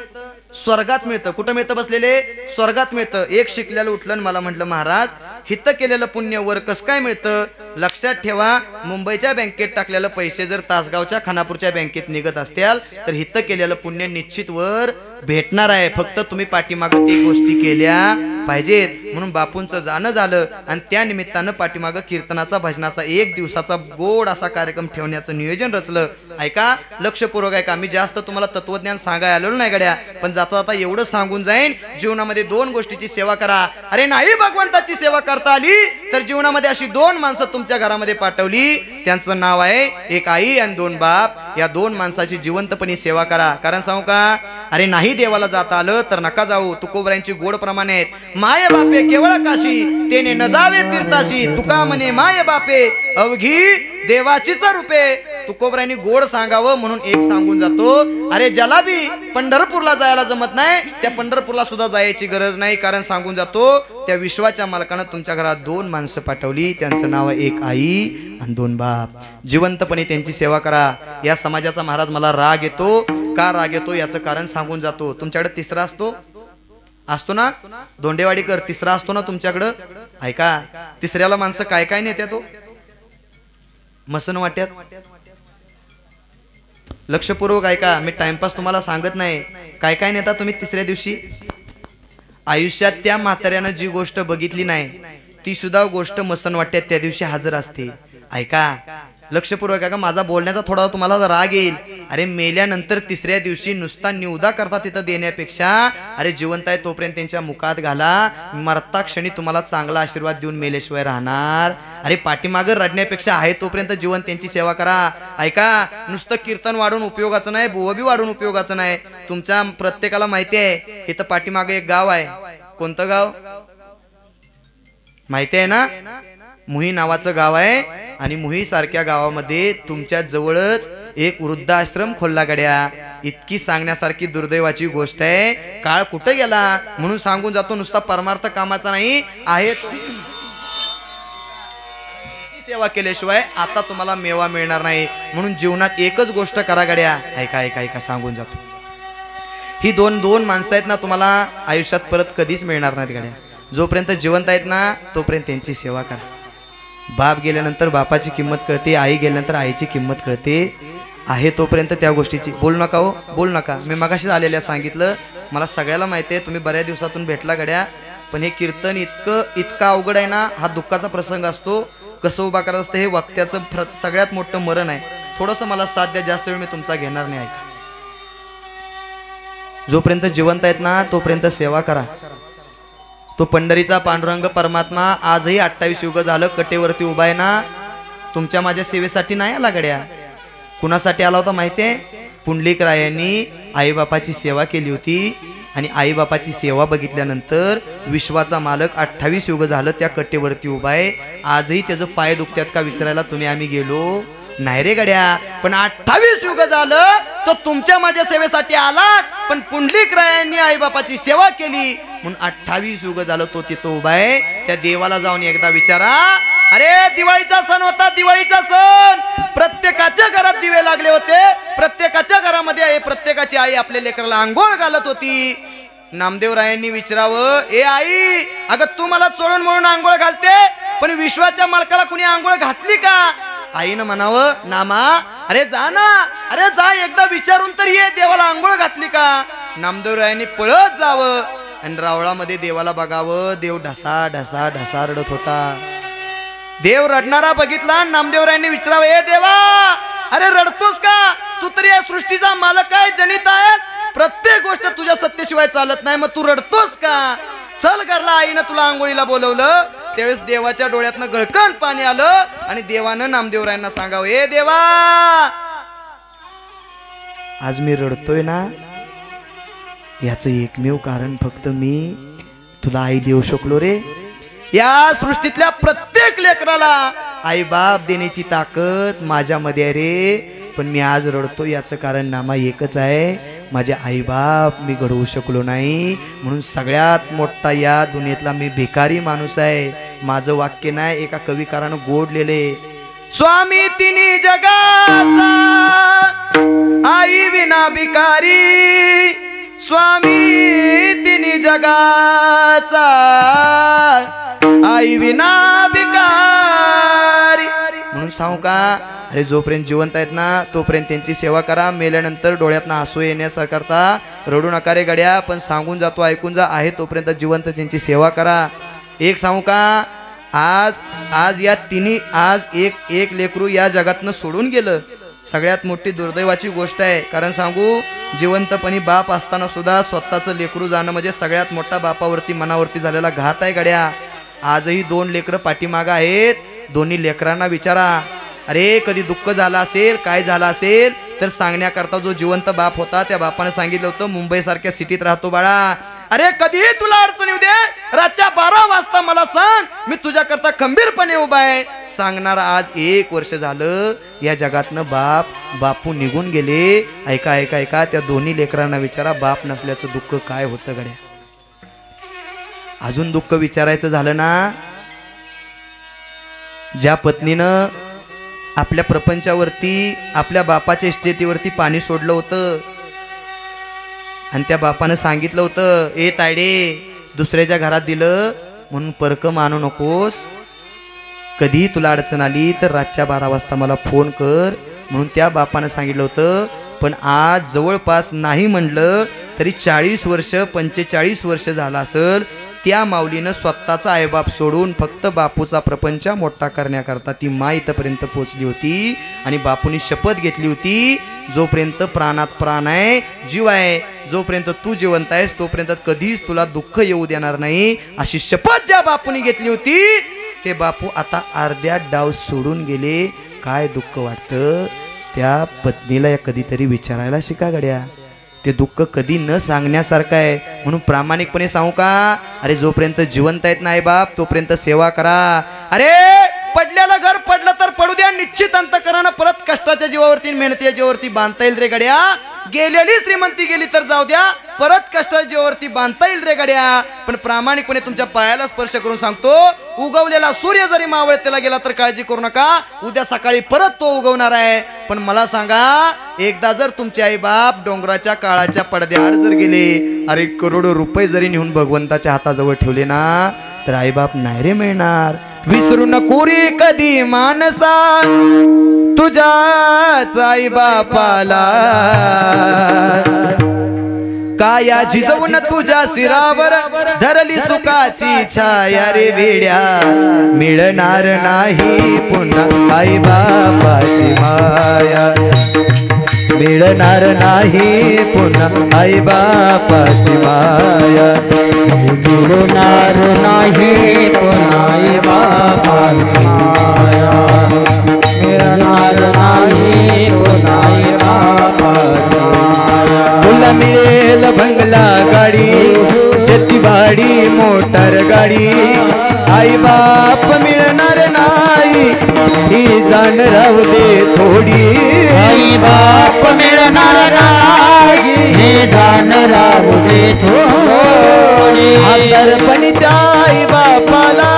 स्वर्गात मिळतं. कुठं मिळतं? बसलेले स्वर्गात मिळतं. एक शिकलेलं उठलं मला म्हटलं, महाराज हित केलेलं पुण्य वर कसं काय मिळतं? लक्षात ठेवा, मुंबईच्या बँकेत टाकलेलं पैसे जर तासगावच्या खानापूरच्या बँकेत निघत असतील तर हित केलेलं पुण्य निश्चित वर भेटणार आहे. फक्त तुम्ही पाठीमागं ते गोष्टी केल्या पाहिजेत. म्हणून बापूंचं जाणं झालं आणि त्या निमित्तानं पाठीमागं कीर्तनाचा भजनाचा 1 दिवसाचा गोड असा कार्यक्रम ठेवण्याचं नियोजन रचलं. ऐका, लक्षपूर्वक ऐका, मी जास्त तुम्हाला तत्वज्ञान सांगायला आलेलो नाही गड्या, पण जाता जाता एवढं सांगून जाईन, जीवनामध्ये 2 गोष्टीची सेवा करा. अरे नाही भगवंताची सेवा करता आली तर जीवनामध्ये अशी 2 माणसं तुमच्या घरामध्ये पाठवली, त्यांचं नाव आहे एक आई आणि 2 बाप. या 2 माणसाची जिवंतपणे सेवा करा. कारण सांगू का, अरे नाही देवाला जाता आलं तर नका जाऊ. तुकोबरायांची गोड प्रमाणे आहेत, माय बापे केवळ काशी तेने न जावे तीर्थाशी, तुका म्हणे माय बापे अवघी देवाचीच रूपे. तुकोबरायांनी गोड सांगावं म्हणून एक सांगून जातो, अरे ज्याला बी पंढरपूरला जायला जमत नाही त्या पंढरपूरला सुद्धा जायची गरज नाही. कारण सांगून जातो, त्या विश्वाच्या मालकानं तुमच्या घरात 2 माणसं पाठवली, त्यांचं नाव आहे एक आई आणि 2 बाप. जिवंतपणे त्यांची सेवा करा. या समाजाचा महाराज मला राग येतो. का राग येतो याचं कारण सांगून जातो. तुमच्याकडे तिसरा असतो ना, धोंडेवाडीकर, तिसरा असतो ना तुमच्याकडं. ऐका, तिसऱ्याला माणसं काय काय नेत्यात तो मसन वाट्यात. लक्षपूर्वक ऐका, मी टाइमपास तुम्हाला सांगत नाही. काय काय नेता तुम्ही तिसऱ्या दिवशी? आयुष्यात त्या म्हाताऱ्यानं जी गोष्ट बघितली नाही ती सुद्धा गोष्ट मसन वाट्यात त्या दिवशी हजर असते. ऐका, लक्षपूर्वक ऐका, माझा बोलण्याचा थोडा तुम्हाला राग येईल. अरे मेल्यानंतर तिसऱ्या दिवशी नुसता निवदा करता तिथं देण्यापेक्षा अरे जिवंत आहे तोपर्यंत त्यांच्या मुखात घाला. मरता क्षणी तुम्हाला चांगला आशीर्वाद देऊन मेल्याशिवाय राहणार. अरे पाठीमागं रडण्यापेक्षा आहे तोपर्यंत जीवन त्यांची सेवा करा. ऐका, नुसतं कीर्तन वाढून उपयोगाचं नाही, बुवा बी वाढून उपयोगाचं नाही. तुमच्या प्रत्येकाला माहिती आहे इथं पाठीमागं एक गाव आहे. कोणतं गाव माहिती आहे ना? मुही नावाचं गाव आहे. आणि मुही सारख्या गावामध्ये तुमच्या जवळच एक वृद्धाश्रम खोलला गड्या. इतकी सांगण्यासारखी दुर्दैवाची गोष्ट आहे. काळ कुठं गेला म्हणून सांगून जातो. नुसता परमार्थ कामाचा नाही आहे, सेवा केल्याशिवाय आता तुम्हाला मेवा मिळणार नाही. म्हणून जीवनात एकच गोष्ट करा गड्या. ऐका ऐका ऐका, सांगून जातो. ही दोन माणसं आहेत ना, तुम्हाला आयुष्यात परत कधीच मिळणार नाहीत गड्या. जोपर्यंत जिवंत आहेत ना तोपर्यंत त्यांची सेवा करा. बाप गेल्यानंतर बापाची किंमत कळते, आई गेल्यानंतर आईची किंमत कळते. आहे तोपर्यंत त्या गोष्टीची बोलू नका हो, बोलू नका. मी मगाशीच आलेल्या सांगितलं, मला सगळ्याला माहिती आहे तुम्ही बऱ्याच दिवसातून भेटला गड्या, पण हे कीर्तन इतकं अवघड आहे ना. हा दुःखाचा प्रसंग असतो. कसं उभा करायचं असतं हे वक्त्याचं सगळ्यात मोठं मरण आहे. थोडंसं मला साथ द्या, जास्त वेळ मी तुमचा घेणार नाही. ऐका, जोपर्यंत जिवंत आहेत ना तोपर्यंत सेवा करा. तो पंढरीचा पांडुरंग परमात्मा आजही 28 युग झालं कटेवरती उभा आहे ना. तुमच्या माझ्या सेवेसाठी नाही आला गड्या. कुणासाठी आला होता माहिती आहे? पुंडलिकरायांनी आईबापाची सेवा केली होती आणि आईबापाची सेवा बघितल्यानंतर विश्वाचा मालक 28 युग झालं त्या कटेवरती उभा आहे. आजही त्याचं पाय दुखत्यात का विचारायला तुम्ही आम्ही गेलो. नाही रे गड्या, पण 28 युग झालं तो तुमच्या माझ्या सेवेसाठी आलाच, पण पुंडलिक रायांनी आईबापाची सेवा केली म्हणून 28 युग झालं तो तिथं उभा आहे. त्या देवाला जाऊन एकदा विचारा, अरे दिवाळीचा सण होता, दिवाळीचा सण, प्रत्येकाच्या घरात दिवे लागले होते, प्रत्येकाच्या घरामध्ये प्रत्येकाची आई आपल्या लेकराला आंघोळ घालत होती. नामदेवरायांनी विचारावं, ए आई, अगं तू मला चोळून म्हणून आंघोळ घालते, पण विश्वाच्या मालकाला कुणी आंघोळ घातली का? आईनं म्हणावं, नामा अरे जा ना, अरे जा एकदा विचारून तर ये, देवाला आंघोळ घातली का? नामदेवरायांनी पळत जावं आणि रावळामध्ये देवाला बघावं. देव ढसा ढसा ढसा रडत होता. देव रडणारा बघितला. नामदेवरायांनी विचारावं, ए देवा, अरे रडतोस का? तू तरी या सृष्टीचा मालक आहे, जनित आहेस, प्रत्येक गोष्ट तुझ्या सत्तेशिवाय चालत नाही, मग तू रडतोस का? चल घरला, आईनं तुला आंघोळीला बोलवलं. त्यावेळेस देवाच्या डोळ्यातनं गळकन पाणी आलं आणि देवानं नामदेवरायांना सांगावं, ए देवा, आज मी रडतोय ना, याचं एकमेव कारण फक्त मी तुला आई देऊ शकलो रे. या सृष्टीतल्या प्रत्येक लेकराला आई बाप देण्याची ताकद माझ्यामध्ये आहे रे, पण मी आज रडतो याचं कारण नामा एकच आहे, माझे आई बाप मी घडवू शकलो नाही, म्हणून सगळ्यात मोठा या दुनियेतला मी भिकारी माणूस आहे. माझं वाक्य नाही, एका कविकारानं गोडलेले, स्वामी तिन्ही जगाचा आई विना भिकारी, स्वामी तिन्ही जगाचा आई विना भिकारी. म्हणून सांगू का, अरे जोपर्यंत जिवंत आहेत ना तोपर्यंत त्यांची सेवा करा, मेल्यानंतर डोळ्यातनं हसू येण्यासारखा रडू नका रे गड्या, पण सांगून जातो ऐकून जा, आहे तोपर्यंत जिवंत त्यांची सेवा करा. एक सांगू का, आज या तिन्ही, आज एक लेकरू या जगातनं सोडून गेलं, सगळ्यात मोठी दुर्दैवाची गोष्ट आहे. कारण सांगू, जिवंतपणी बाप असताना सुद्धा स्वतःचं लेकरू जाणं म्हणजे सगळ्यात मोठा बापावरती मनावरती झालेला घात आहे गड्या. आजही 2 लेकरं पाठीमागं आहेत. दोन्ही लेकरांना विचारा, अरे कधी दुःख झालं असेल, काय झालं असेल तर सांगण्याकरता जो जिवंत बाप होता त्या बापाने सांगितलं होतं, मुंबई सारख्या सिटीत राहतो बाळा, अरे कधीही तुला अडचण येऊ दे, रातच्या 12 वाजता मला सांग, मी तुझ्याकरता खंबीरपणे उभा आहे. सांगणार आज 1 वर्ष झालं या जगातनं बापू निघून गेले. ऐका ऐका ऐका, त्या दोन्ही लेकरांना विचारा, बाप नसल्याचं दुःख काय होतं गड्या. अजून दुःख विचारायचं झालं ना, ज्या पत्नीनं आपल्या प्रपंचावरती आपल्या बापाच्या इस्टेटीवरती पाणी सोडलं होतं आणि त्या बापानं सांगितलं होतं, ए तायडे, दुसऱ्याच्या घरात दिलं म्हणून परक मानू नकोस, कधी तुला अडचण आली तर रातच्या 12 वाजता मला फोन कर म्हणून त्या बापानं सांगितलं होतं. पण आज जवळपास नाही म्हणलं तरी 40 वर्ष 45 वर्ष झालं असेल, त्या माऊलीनं स्वतःचा आईबाप सोडून फक्त बापूचा प्रपंच मोठा करण्याकरता ती माय इथपर्यंत पोचली होती. आणि बापूंनी शपथ घेतली होती, जोपर्यंत प्राणात प्राण आहे, जीव आहे, जोपर्यंत तू जिवंत आहेस तोपर्यंत कधीच तुला दुःख येऊ देणार नाही, अशी शपथ ज्या बापूंनी घेतली होती ते बापू आता अर्ध्या डाव सोडून गेले. काय दुःख वाटतं त्या पत्नीला कधीतरी विचारायला शिका गड्या. ते दुःख कधी न सांगण्यासारखं आहे. म्हणून प्रामाणिकपणे सांगू का, अरे जोपर्यंत जिवंत आहेत नाही बाप तोपर्यंत सेवा करा. अरे पडल्याला घर पडलं तर पडू द्या, निश्चित अंतकरण परत कष्टाच्या जीवावरती मेहनतीच्या जीवावरती बांधता येईल रे गड्या. गेलेली श्रीमंती गेली तर जाऊ द्या, परत कष्टाच्या जीवावरती बांधता येईल रे गड्या. पण प्रामाणिकपणे तुमच्या पायाला स्पर्श करून सांगतो, उगवलेला सूर्य जरी मावळतेला गेला तर काळजी करू नका, उद्या सकाळी परत तो उगवणार आहे. पण मला सांगा, एकदा जर तुमचे आई बाप डोंगराच्या काळाच्या पडद्याआड जर गेले, अरे करोडो रुपये जरी नेऊन भगवंताच्या हाताजवळ ठेवले ना तर आई बाप नाही रे मिळणार. विसरू नको रे कधी मानसा तुझ्याच आई बापाला, काया झिजवून तुझ्या शिरावर धरली सुखाची छाया रे वेड्या, मिळणार नाही पुन्हा आई बापाची माया, मिळणार नाही पुन्हा आई बापाची माया, मिळणार नाही पुन्हा आई बापाची माया, मिळणार नाही पुन्हा आई बापाची माया. तुला मिळेल बंगला गाडी, शेतीवाडी मोटर गाडी, आई बाप मिळणार नाही ही जाण राहू दे थोडी आई बाप मिळणार नाही हे जाण राहू दे थोडी म्हातारपणी त्या आई बापाला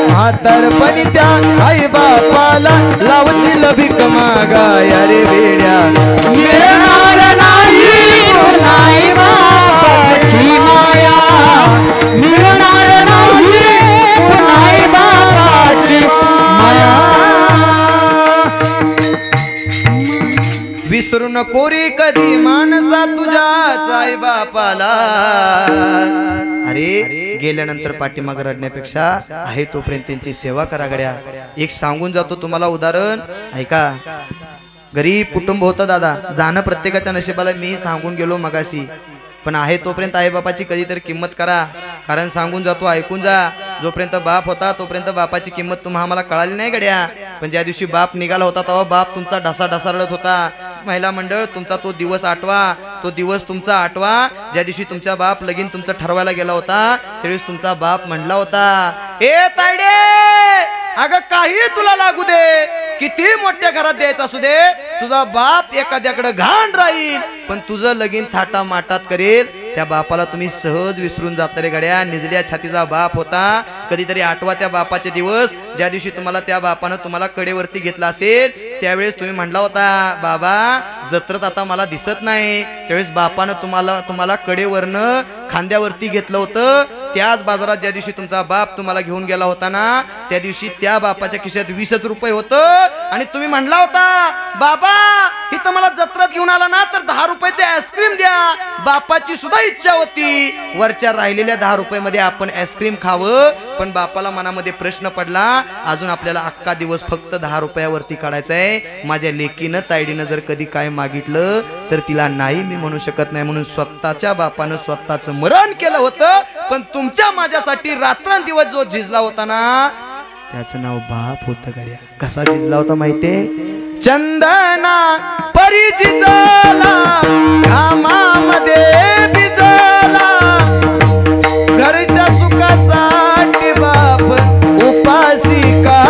म्हातारपणी त्या आई बापाला लावची भीक मागाया रे वेड्या मिळणार नाही आई बापाची माया मिळणार नाही आई बापाची माया विसरू नको रे कधी मानसा तुझ्याच आई बापाला अरे गेल्यानंतर पाठीमाग रडण्यापेक्षा आहे तोपर्यंत त्यांची सेवा करा गड्या एक सांगून जातो तुम्हाला उदाहरण ऐका गरीब कुटुंब होतं दादा जाणं प्रत्येकाच्या नशिबाला मी सांगून गेलो मगाशी पण आहे तोपर्यंत आई बापाची कधीतरी किंमत करा कारण सांगून जातो ऐकून जा जोपर्यंत बाप होता तोपर्यंत बापाची किंमत तुम्हाला आम्हाला कळाली नाही गड्या पण ज्या दिवशी बाप निघाला होता तेव्हा बाप तुमचा ढसा रडत होता महिला मंडळ तुमचा तो दिवस आठवा तो दिवस तुमचा आठवा ज्या दिवशी तुमचा बाप लगीन तुमचा ठरवायला गेला होता त्यावेळेस तुमचा बाप म्हणला होता ए तायडे अगं काही तुला लागू दे किती मोठ्या घरात द्यायचा असू दे तुझा बाप एखाद्याकडे घाण राहील पण तुझं लगीन थाटा माटात करेल त्या बापाला तुम्ही सहज विसरून जाता रे गड्या निजल्या छातीचा बाप होता कधीतरी आठवा त्या बापाचे दिवस ज्या दिवशी तुम्हाला त्या बापानं तुम्हाला कडेवरती घेतला असेल त्यावेळेस तुम्ही म्हणला होता बाबा जत्रत आता मला दिसत नाही त्यावेळेस बापानं तुम्हाला कडेवरनं खांद्यावरती घेतलं होतं त्याच बाजारात ज्या दिवशी तुमचा बाप तुम्हाला घेऊन गेला होता ना त्या दिवशी त्या बापाच्या खिशात 20 रुपये होतं आणि तुम्ही म्हणला होता बाबा इथं मला जत्रात घेऊन आला ना तर 10 रुपयाचे आईस्क्रीम द्या बापाची सुद्धा इच्छा होती वरच्या राहिलेल्या 10 रुपयामध्ये आपण आईस्क्रीम खावं पण बापाला मनामध्ये प्रश्न पडला अजून आपल्याला अख्खा दिवस फक्त 10 रुपयावरती काढायचा आहे माझ्या लेकीनं तायडीनं जर कधी काय मागितलं तर तिला नाही मी म्हणू शकत नाही म्हणून स्वतःच्या बापानं स्वतःचं मरण केलं होतं पण तुमच्या माझ्यासाठी रात्रंदिवस जो झिजला होता ना त्याचं नाव बाप होतं गड्या कसा झिजला होता माहितीये चंदना परी झिजला घामामध्ये भिजला घरच्या सुखासाठी बाप उपाशी का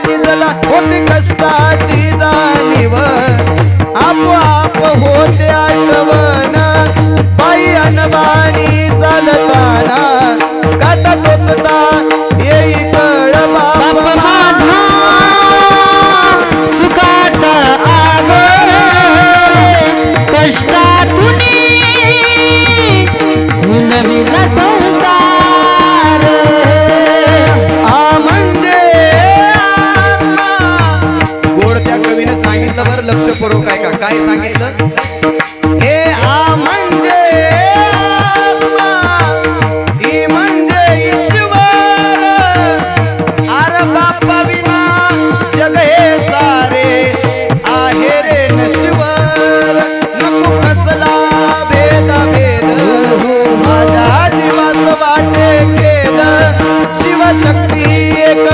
निजला होती कष्टाची जाणीव आपोआप होते आठवण बाई अनवाणी चालताना काटा टोचता येई कळ बाप माझा सुखाचा आगर कष्टातून नवीन संसार म्हणजे गोड त्या कवीने सांगितलं बरं लक्ष पडो काय सांगितलं हे आ म्हणजे ईश्वर अरे बापा विना जग हे सारे आहे रे नश्वर नको कसला भेद माझ्या जीवास वाटे खेद शिवशक्ती एक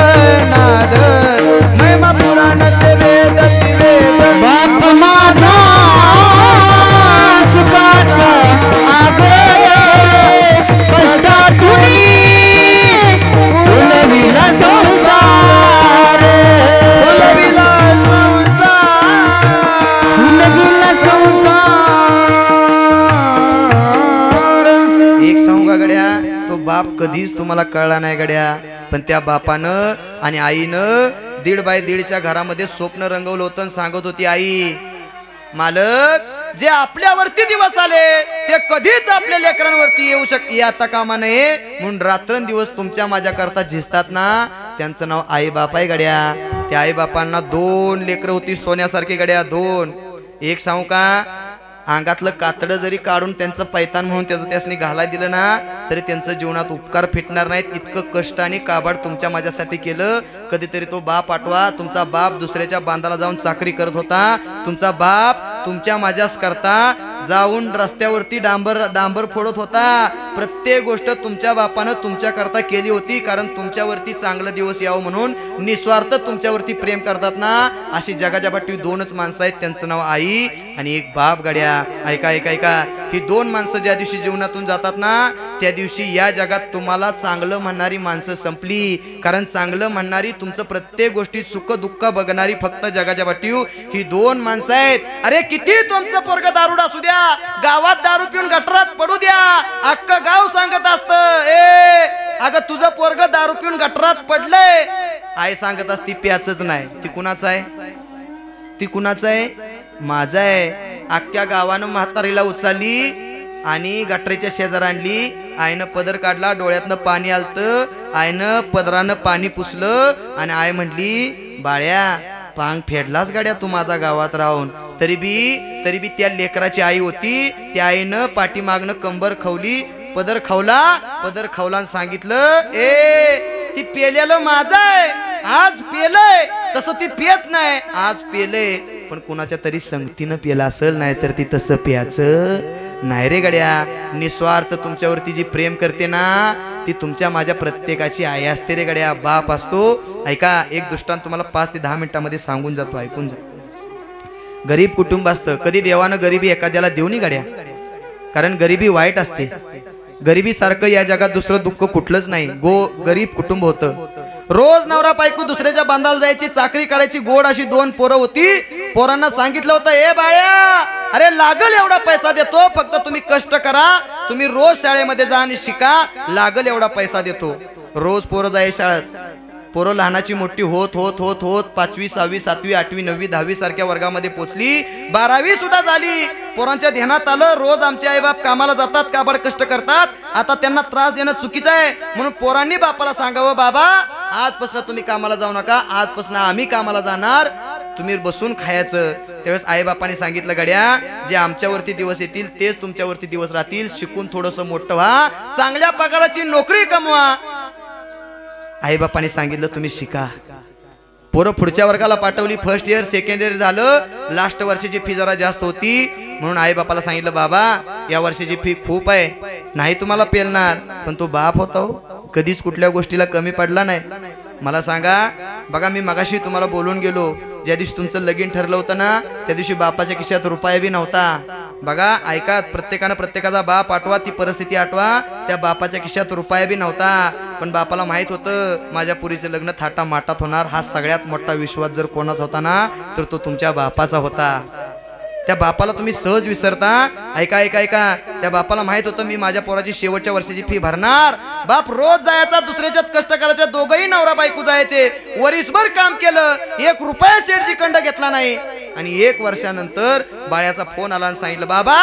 नाद महिमा पुराण ते वेद तिवेद बाप माझा सुखाचा आगर कष्टातून फुलविला संसार फुलविला संसार एक सांगा गड्या तो बाप कधीच तुम्हाला कळला नाही गड्या पण त्या बापानं आणि आईनं 1.5 बाय 1.5च्या घरामध्ये स्वप्न रंगवलं होतं आणि सांगत होती आई मालक जे आपल्यावरती दिवस आले ते कधीच आपल्या लेकरांवरती येऊ शकते आता कामा नये म्हणून रात्रंदिवस तुमच्या माझ्या करता झिजतात ना त्यांचं नाव आई बाप आहे गड्या त्या आई बापांना 2 लेकरं होती सोन्यासारखी गड्या 2 एक सांगू का अंगातलं कातडं जरी काढून त्यांचं पैतान म्हणून त्याचं त्यासनी घालाय दिलं ना तरी त्यांचं जीवनात उपकार फिटणार नाहीत इतकं कष्ट आणि काबाड तुमच्या माझ्यासाठी केलं कधीतरी तो बाप आठवा तुमचा बाप दुसऱ्याच्या बांधाला जाऊन चाकरी करत होता तुमचा बाप तुमच्या माझ्यास करता जाऊन रस्त्यावरती डांबर फोडत होता प्रत्येक गोष्ट तुमच्या बापानं तुमच्या करता केली होती कारण तुमच्यावरती चांगलं दिवस यावं म्हणून निस्वार्थ तुमच्यावरती प्रेम करतात ना अशी जगाच्या पाठी 2च माणसं आहेत त्यांचं नाव आई आणि एक बाप गड्या ऐका ऐका ऐका ही दोन माणसं ज्या दिवशी जीवनातून जातात ना त्या दिवशी या जगात तुम्हाला चांगलं म्हणणारी माणसं संपली. कारण चांगलं म्हणणारी तुमचं प्रत्येक गोष्टीत सुख दुःख बघणारी फक्त जगाच्या पाठीव ही दोन माणसं आहेत. अरे किती तुमचं पोरग दारूड असू द्या, गावात दारू पिऊन गटरात पडू द्या, अख्खं गाव सांगत असतं ए अगं तुझं पोरग दारू पिऊन गटरात पडलंय. आई सांगत असती प्याचच नाही. ती कुणाचं आहे? ती कुणाचं आहे? माझं आहे. अख्ख्या गावानं म्हातारीला उचलली आणि गटरीच्या शेजार आणली. आईनं पदर काढला, डोळ्यातनं पाणी आलतं. आईनं पदरानं पाणी पुसलं आणि आई म्हटली बाळ्या पांग फेडलाच गाड्या तू माझा गावात राहून. तरी बी त्या लेकराची आई होती. त्या आईनं पाठीमागनं कंबर खवली, पदर खवला आणि सांगितलं ए ती पेल्याला माझं आहे. आज पेलय तसं ती पियत नाही, आज पेलय पण कुणाच्या तरी संगतीनं पेला असेल, नाही तर ती तसं प्याचं नाही रे गड्या. निस्वार्थ तुमच्यावरती जी प्रेम करते ना ती तुमच्या माझ्या प्रत्येकाची आई असते रे गड्या, बाप असतो. ऐका एक दृष्टांत तुम्हाला 5 ते 10 मिनिटांमध्ये सांगून जातो, ऐकून जा. गरीब कुटुंब असतं. कधी देवानं गरिबी एखाद्याला देऊ नये गड्या, कारण गरिबी वाईट असते. गरिबी सारखं या जगात दुसरं दुःख कुठलंच नाही. गरीब कुटुंब होतं. रोज नवरा बायको दुसऱ्याच्या बांधाला जायची, चाकरी करायची. गोड अशी 2 पोरं होती. पोरांना सांगितलं होतं ए बाळ्या अरे लागल एवढा पैसा देतो, फक्त तुम्ही कष्ट करा, तुम्ही रोज शाळेमध्ये जा आणि शिका, लागल एवढा पैसा देतो. रोज पोरं जाय शाळेत. पोरं लहानाची मोठी होत होत होत होत 5वी 6वी 7वी 8वी 9वी 10वी सारख्या वर्गामध्ये पोचली. 12वी सुद्धा झाली. पोरांच्या ध्यानात आलं रोज आमचे आईबाप कामाला जातात, काबड कष्ट करतात, आता त्यांना त्रास देणं चुकीचं आहे. म्हणून पोरांनी बापाला सांगावं बाबा आजपासून तुम्ही कामाला जाऊ नका, आजपासून आम्ही कामाला जाणार, तुम्ही बसून खायचं. त्यावेळेस आईबापाने सांगितलं गड्या जे आमच्यावरती दिवस येतील तेच तुमच्यावरती दिवस राहतील, शिकून थोडंसं मोठं व्हा, चांगल्या पगाराची नोकरी कमवा. आईबापाने सांगितलं तुम्ही शिका. पोरं पुढच्या वर्गाला पाठवली. फर्स्ट इयर सेकंड इयर झालं. लास्ट वर्षाची फी जरा जास्त होती म्हणून आईबापाला सांगितलं बाबा या वर्षाची फी खूप आहे, नाही तुम्हाला पेलणार. पण तो बाप होता हो, कधीच कुठल्या गोष्टीला कमी पडला नाही. मला सांगा बघा मी मगाशी तुम्हाला बोलून गेलो, ज्या दिवशी तुमचं लगीन ठरलं होतं ना त्या दिवशी बापाच्या खिशात रुपया बी नव्हता. बघा ऐका, प्रत्येकानं प्रत्येकाचा बाप आठवा, ती परिस्थिती आठवा. त्या बापाच्या खिशात रुपया बी नव्हता, पण बापाला माहित होतं माझ्या पुरीचं लग्न थाटा माटात होणार. हा सगळ्यात मोठा विश्वास जर कोणाचा होता ना तर तो तुमच्या बापाचा होता. त्या बापाला तुम्ही सहज विसरता. ऐका ऐका ऐका, त्या बापाला माहित होतं मी माझ्या पोराची शेवटच्या वर्षाची फी भरणार. बाप रोज जायचा, दुसऱ्याच्यात कष्ट करायचे, दोघंही नवरा बायको जायचे. वरीसभर काम केलं, 1 रुपया शेठची कंड घेतला नाही. आणि 1 वर्षानंतर बाळ्याचा फोन आला आणि सांगितलं बाबा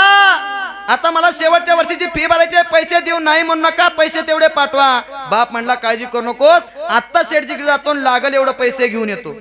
आता मला शेवटच्या वर्षीची फी भरायची, पैसे देऊ नाही म्हणू नका, पैसे तेवढे पाठवा. बाप म्हणला काळजी करू नकोस, आत्ता शेठजीकडे जातो, लागल एवढं पैसे घेऊन येतो.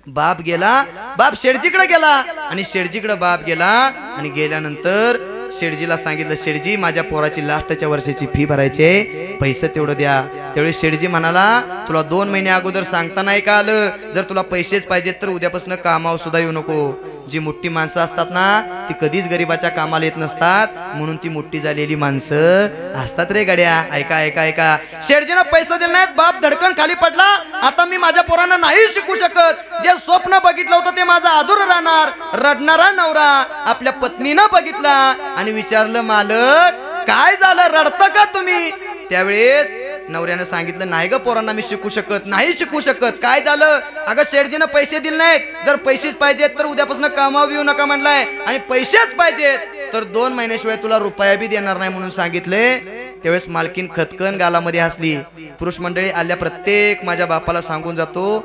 बाप गेला, बाप शेठजीकडे गेला आणि शेठजीकडे बाप गेला. आणि गेल्यानंतर शेठजीला सांगितलं शेठजी माझ्या पोराची लास्टच्या वर्षाची फी भरायची आहे, पैसे तेवढं द्या. त्यावेळी शेठजी म्हणाला तुला 2 महिने अगोदर सांगता नाही का आलं, जर तुला पैसेच पाहिजेत तर उद्यापासून कामावर सुद्धा येऊ नको. जी मोठी माणसं असतात ना ती कधीच गरीबाच्या कामाला येत नसतात, म्हणून ती मोठी झालेली माणसं असतात रे गड्या. ऐका ऐका ऐका, शेठजीनं पैसे दिले नाहीत, बाप धडकन खाली पडला. आता मी माझ्या पोरांना नाही शिकू शकत, जे स्वप्न बघितलं होतं ते माझं अधुरं राहणार. रडणारा नवरा आपल्या पत्नीनं बघितला आणि विचारलं मालक काय झालं, रडता का तुम्ही? त्यावेळेस नवऱ्यानं सांगितलं नाही ग पोरांना मी शिकू शकत नाही, शिकू शकत. काय झालं? अगं शेठजीनं पैसे दिले नाहीत, जर पैसेच पाहिजेत तर उद्यापासून कामावर येऊ नका म्हणलाय, आणि पैसेच पाहिजेत तर 2 महिन्याशिवाय तुला रुपया बी देणार नाही म्हणून सांगितले. त्यावेळेस मालकीन खतकन गालामध्ये हसली. पुरुष मंडळी आल्या प्रत्येक माझ्या बापाला सांगून जातो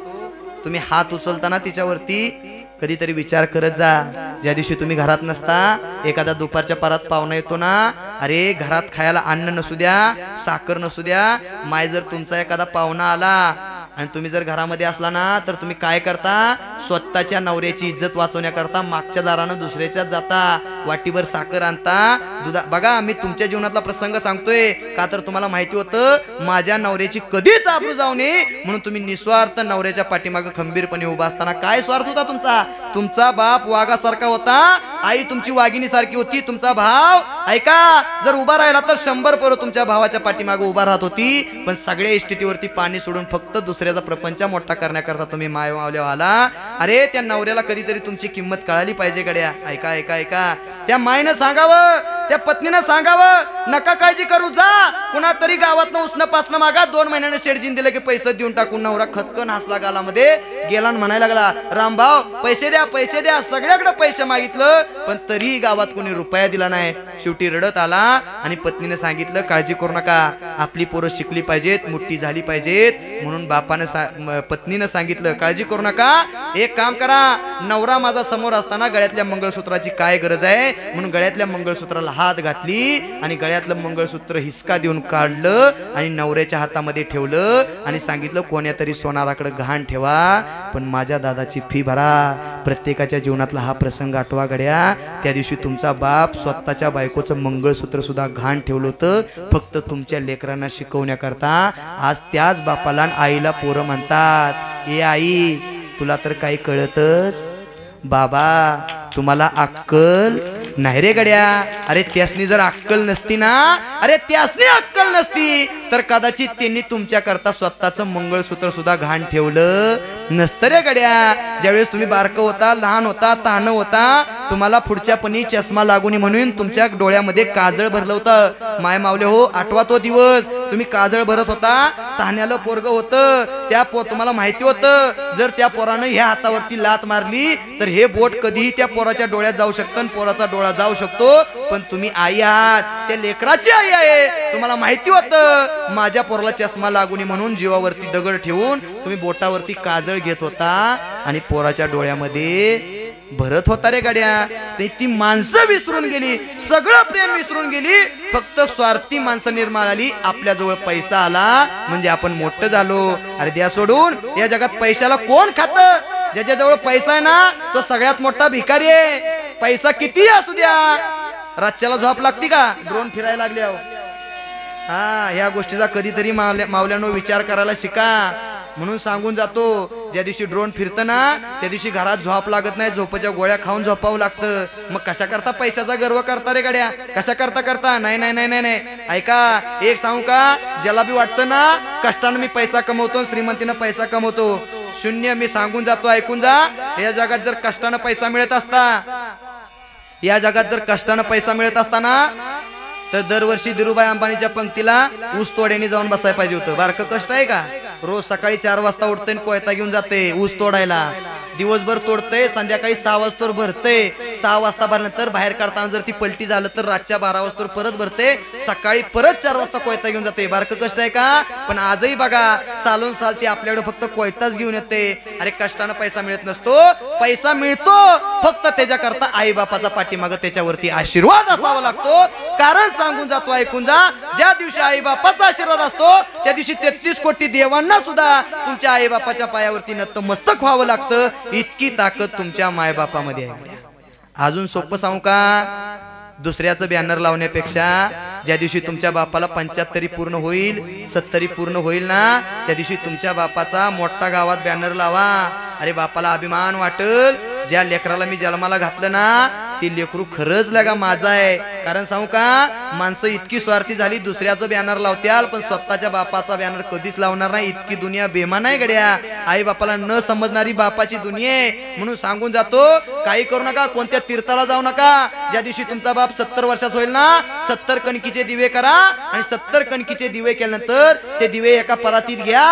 तुम्ही हात उचलताना तिच्यावरती कधीतरी विचार करत जा. ज्या दिवशी तुम्ही घरात नसता, एखादा दुपारच्या पारात पाहुणा येतो ना, अरे घरात खायला अन्न नसू द्या, साखर नसू द्या, माय जर तुमचा एखादा पाहुणा आला आणि तुम्ही जर घरामध्ये असला ना तर तुम्ही काय करता, स्वतःच्या नवऱ्याची इज्जत वाचवण्याकरता मागच्या दारानं दुसऱ्याच्यात जाता, वाटीभर साखर आणता, दुधा. बघा मी तुमच्या जीवनातला प्रसंग सांगतोय का तर तुम्हाला माहिती होतं माझ्या नवऱ्याची कधीच आबरू जाऊ नये म्हणून तुम्ही निस्वार्थ नवऱ्याच्या पाठीमागे खंबीरपणे उभा असताना. काय स्वार्थ होता तुमचा? तुमचा बाप वाघासारखा होता, आई तुमची वाघिणी सारखी होती, तुमचा भाव ऐका जर उभा राहिला तर 100 पोरं तुमच्या भावाच्या पाठीमागे उभा राहत होती. पण सगळ्या इस्टेटीवरती पाणी सोडून फक्त दुसऱ्याचा प्रपंच मोठा करण्याकरता तुम्ही माय मावल्या आला. अरे त्या नवऱ्याला कधीतरी तुमची किंमत कळाली पाहिजे गड्या. ऐका ऐका ऐका, त्या मायनं सांगावं त्या पत्नीनं सांगावं नका काळजी करू जा कुणा तरी गावातनं उसनं पासनं मागा 2 महिन्यानं शेडजीन दिलं की पैसे देऊन टाकून नवरा खतकन हसला गालामध्ये गेला आणि म्हणायला लागला रामभाऊ पैसे द्या सगळ्याकडे पैसे मागितलं पण तरीही गावात कोणी रुपया दिला नाही शेवटी रडत आला आणि पत्नीने सांगितलं काळजी करू नका आपली पोरं शिकली पाहिजेत मोठी झाली पाहिजेत म्हणून बापानं पत्नीनं सांगितलं काळजी करू नका एक काम करा नवरा माझा समोर असताना गळ्यातल्या मंगळसूत्राची काय गरज आहे म्हणून गळ्यातल्या मंगळसूत्राला हात घातली आणि गळ्यातलं मंगळसूत्र हिसका देऊन काढलं आणि नवऱ्याच्या हातामध्ये ठेवलं आणि सांगितलं कोण्या तरी सोनाराकडे गहाण ठेवा पण माझ्या दादाची फी भरा प्रत्येकाच्या जीवनातला हा प्रसंग आठवा गड्या त्या दिवशी तुमचा बाप स्वतःच्या बायकोचं मंगळसूत्र सुद्धा गहाण ठेवलं होतं फक्त तुमच्या लेकरांना शिकवण्याकरता आज त्याच बापाला आणि आईला पोरं म्हणतात ए आई तुला तर काही कळतच बाबा तुम्हाला अक्कल नाही रे गड्या अरे त्यासनी जर अक्कल नसती ना अरे त्यासनी अक्कल नसती तर कदाचित त्यांनी तुमच्या करता स्वतःचं मंगळसूत्र सुद्धा घाण ठेवलं नसतं रे गड्या ज्यावेळेस तुम्ही बारकं होता लहान होता तानं होता तुम्हाला पुढच्या पणी चष्मा लागून म्हणून तुमच्या डोळ्यामध्ये काजळ भरलं होतं माय मावले हो आठवा तो दिवस तुम्ही काजळ भरत होता तान्याला पोरग होतं त्या तुम्हाला माहिती होतं जर त्या पोरानं ह्या हातावरती लात मारली तर हे बोट कधीही त्या पोराच्या डोळ्यात जाऊ शकतं आणि पोराचा डोळा जाऊ शकतो पण तुम्ही आई आहात त्या लेकराची आई आहे तुम्हाला माहिती होतं माझ्या पोराला चष्मा लागून म्हणून जीवावरती दगड ठेवून तुम्ही बोटावरती काजळ घेत होता आणि पोराच्या डोळ्यामध्ये भरत होता रे गाड्या ती माणसं विसरून गेली सगळं प्रेम विसरून गेली फक्त स्वार्थी माणसं निर्माण आली आपल्या जवळ पैसा आला म्हणजे आपण मोठं झालो अरे द्या सोडून या जगात पैशाला कोण खात ज्याच्या जवळ पैसा आहे ना तो सगळ्यात मोठा भिकारी आहे पैसा किती असू द्या रातच्याला झोप लागती का ड्रोन फिरायला लागले हा ह्या गोष्टीचा कधीतरी मावल्यानो विचार करायला शिका म्हणून सांगून जातो ज्या दिवशी ड्रोन फिरतं ना त्या दिवशी घरात झोप लागत नाही झोपेच्या गोळ्या खाऊन झोपावं लागतं मग कशा करता पैशाचा गर्व करता रे गड्या कशा करता नाही नाही नाही नाही नाही ऐका एक सांगू का ज्याला बी वाटतं ना कष्टानं मी पैसा कमवतो श्रीमंतीनं पैसा कमवतो शून्य मी सांगून जातो ऐकून जा या जगात जर कष्टानं पैसा मिळत असता या जगात जर कष्टानं पैसा मिळत असताना तर दरवर्षी धीरूभाई अंबानीच्या पंक्तीला ऊस तोड्याने जाऊन बसायला पाहिजे होतं बारकं कष्ट आहे का रोज सकाळी 4 वाजता उठते कोयता घेऊन जाते ऊस तोडायला दिवसभर तोडते संध्याकाळी 6 वाजता भरते 6 वाजता भरल्यानंतर बाहेर काढताना जर ती पलटी झालं तर रातच्या 12 वाजता परत भरते सकाळी परत 4 वाजता कोयता घेऊन जाते बारकं कष्ट आहे का पण आजही बघा सालून साल ती आपल्याकडे फक्त कोयताच घेऊन येते अरे कष्टानं पैसा मिळत नसतो पैसा मिळतो फक्त त्याच्याकरता आई बापाचा पाठीमागं त्याच्यावरती आशीर्वाद असावा लागतो कारण सांगून जातो ऐकून जा ज्या दिवशी आई बापाचा आशीर्वाद असतो त्या दिवशी 33 कोटी देवांना सुद्धा तुमच्या आई बापाच्या पायावरती नतमस्तक व्हावं लागतं इतकी ताकद तुमच्या मायबापामध्ये आहे अजून सोपं सांगू का दुसऱ्याचं बॅनर लावण्यापेक्षा ज्या दिवशी तुमच्या बापाला 75 पूर्ण होईल 70 पूर्ण होईल ना त्या दिवशी तुमच्या बापाचा मोठा गावात बॅनर लावा अरे बापाला अभिमान वाटल ज्या लेकराला मी जन्माला घातलं ना ती लेकरू खरंच लगा माझा आहे कारण सांगू का माणसं इतकी स्वार्थी झाली दुसऱ्याचं बॅनर लावत्याल पण स्वतःच्या बापाचा बॅनर कधीच लावणार नाही इतकी दुनिया बेमान आहे गड्या आई बापाला न समजणारी बापाची दुनिया आहे म्हणून सांगून जातो काही करू नका कोणत्या तीर्थाला जाऊ नका ज्या दिवशी तुमचा बाप 70 वर्षाचा होईल ना 70 कणकीचे दिवे करा आणि 70 कणकीचे दिवे केल्यानंतर ते दिवे एका परातीत घ्या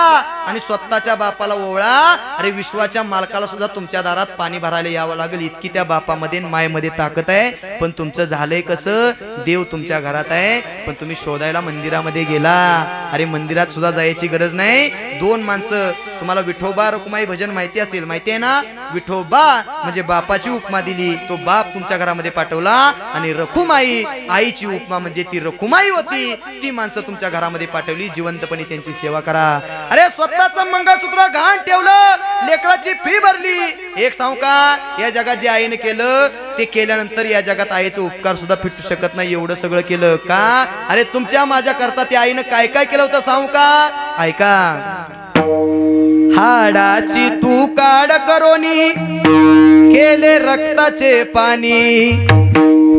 आणि स्वतःच्या बापाला ओवळा अरे विश्वाच्या मालकाला सुद्धा तुमच्या दारात पाणी भरायला यावं लागेल इतकी त्या बापामध्ये मायेमध्ये ताकद आहे पण तुमचं झालंय कसं देव तुमच्या घरात आहे पण तुम्ही शोधायला मंदिरामध्ये गेला अरे मंदिरात सुद्धा जायची गरज नाही 2 माणसं तुम्हाला विठोबा रखुमाई भजन माहिती असेल माहिती आहे ना विठोबा म्हणजे बापाची उपमा दिली तो बाप तुमच्या घरामध्ये पाठवला आणि रखुमाई आईची उपमा म्हणजे ती रखुमाई होती ती माणसं तुमच्या घरामध्ये पाठवली जिवंतपणे त्यांची सेवा करा अरे स्वतःचं मंगळसूत्र घाण ठेवलं लेकराची फी भरली एक सांगू का या जगात जे आईने केलं ते केल्यानंतर या जगात आईचा उपकार सुद्धा फिटू शकत नाही एवढं सगळं केलं का अरे तुमच्या माझ्या करता त्या आईनं काय काय केलं होतं सांगू का ऐका हाडाची तू काढ करोनी केले रक्ताचे पाणी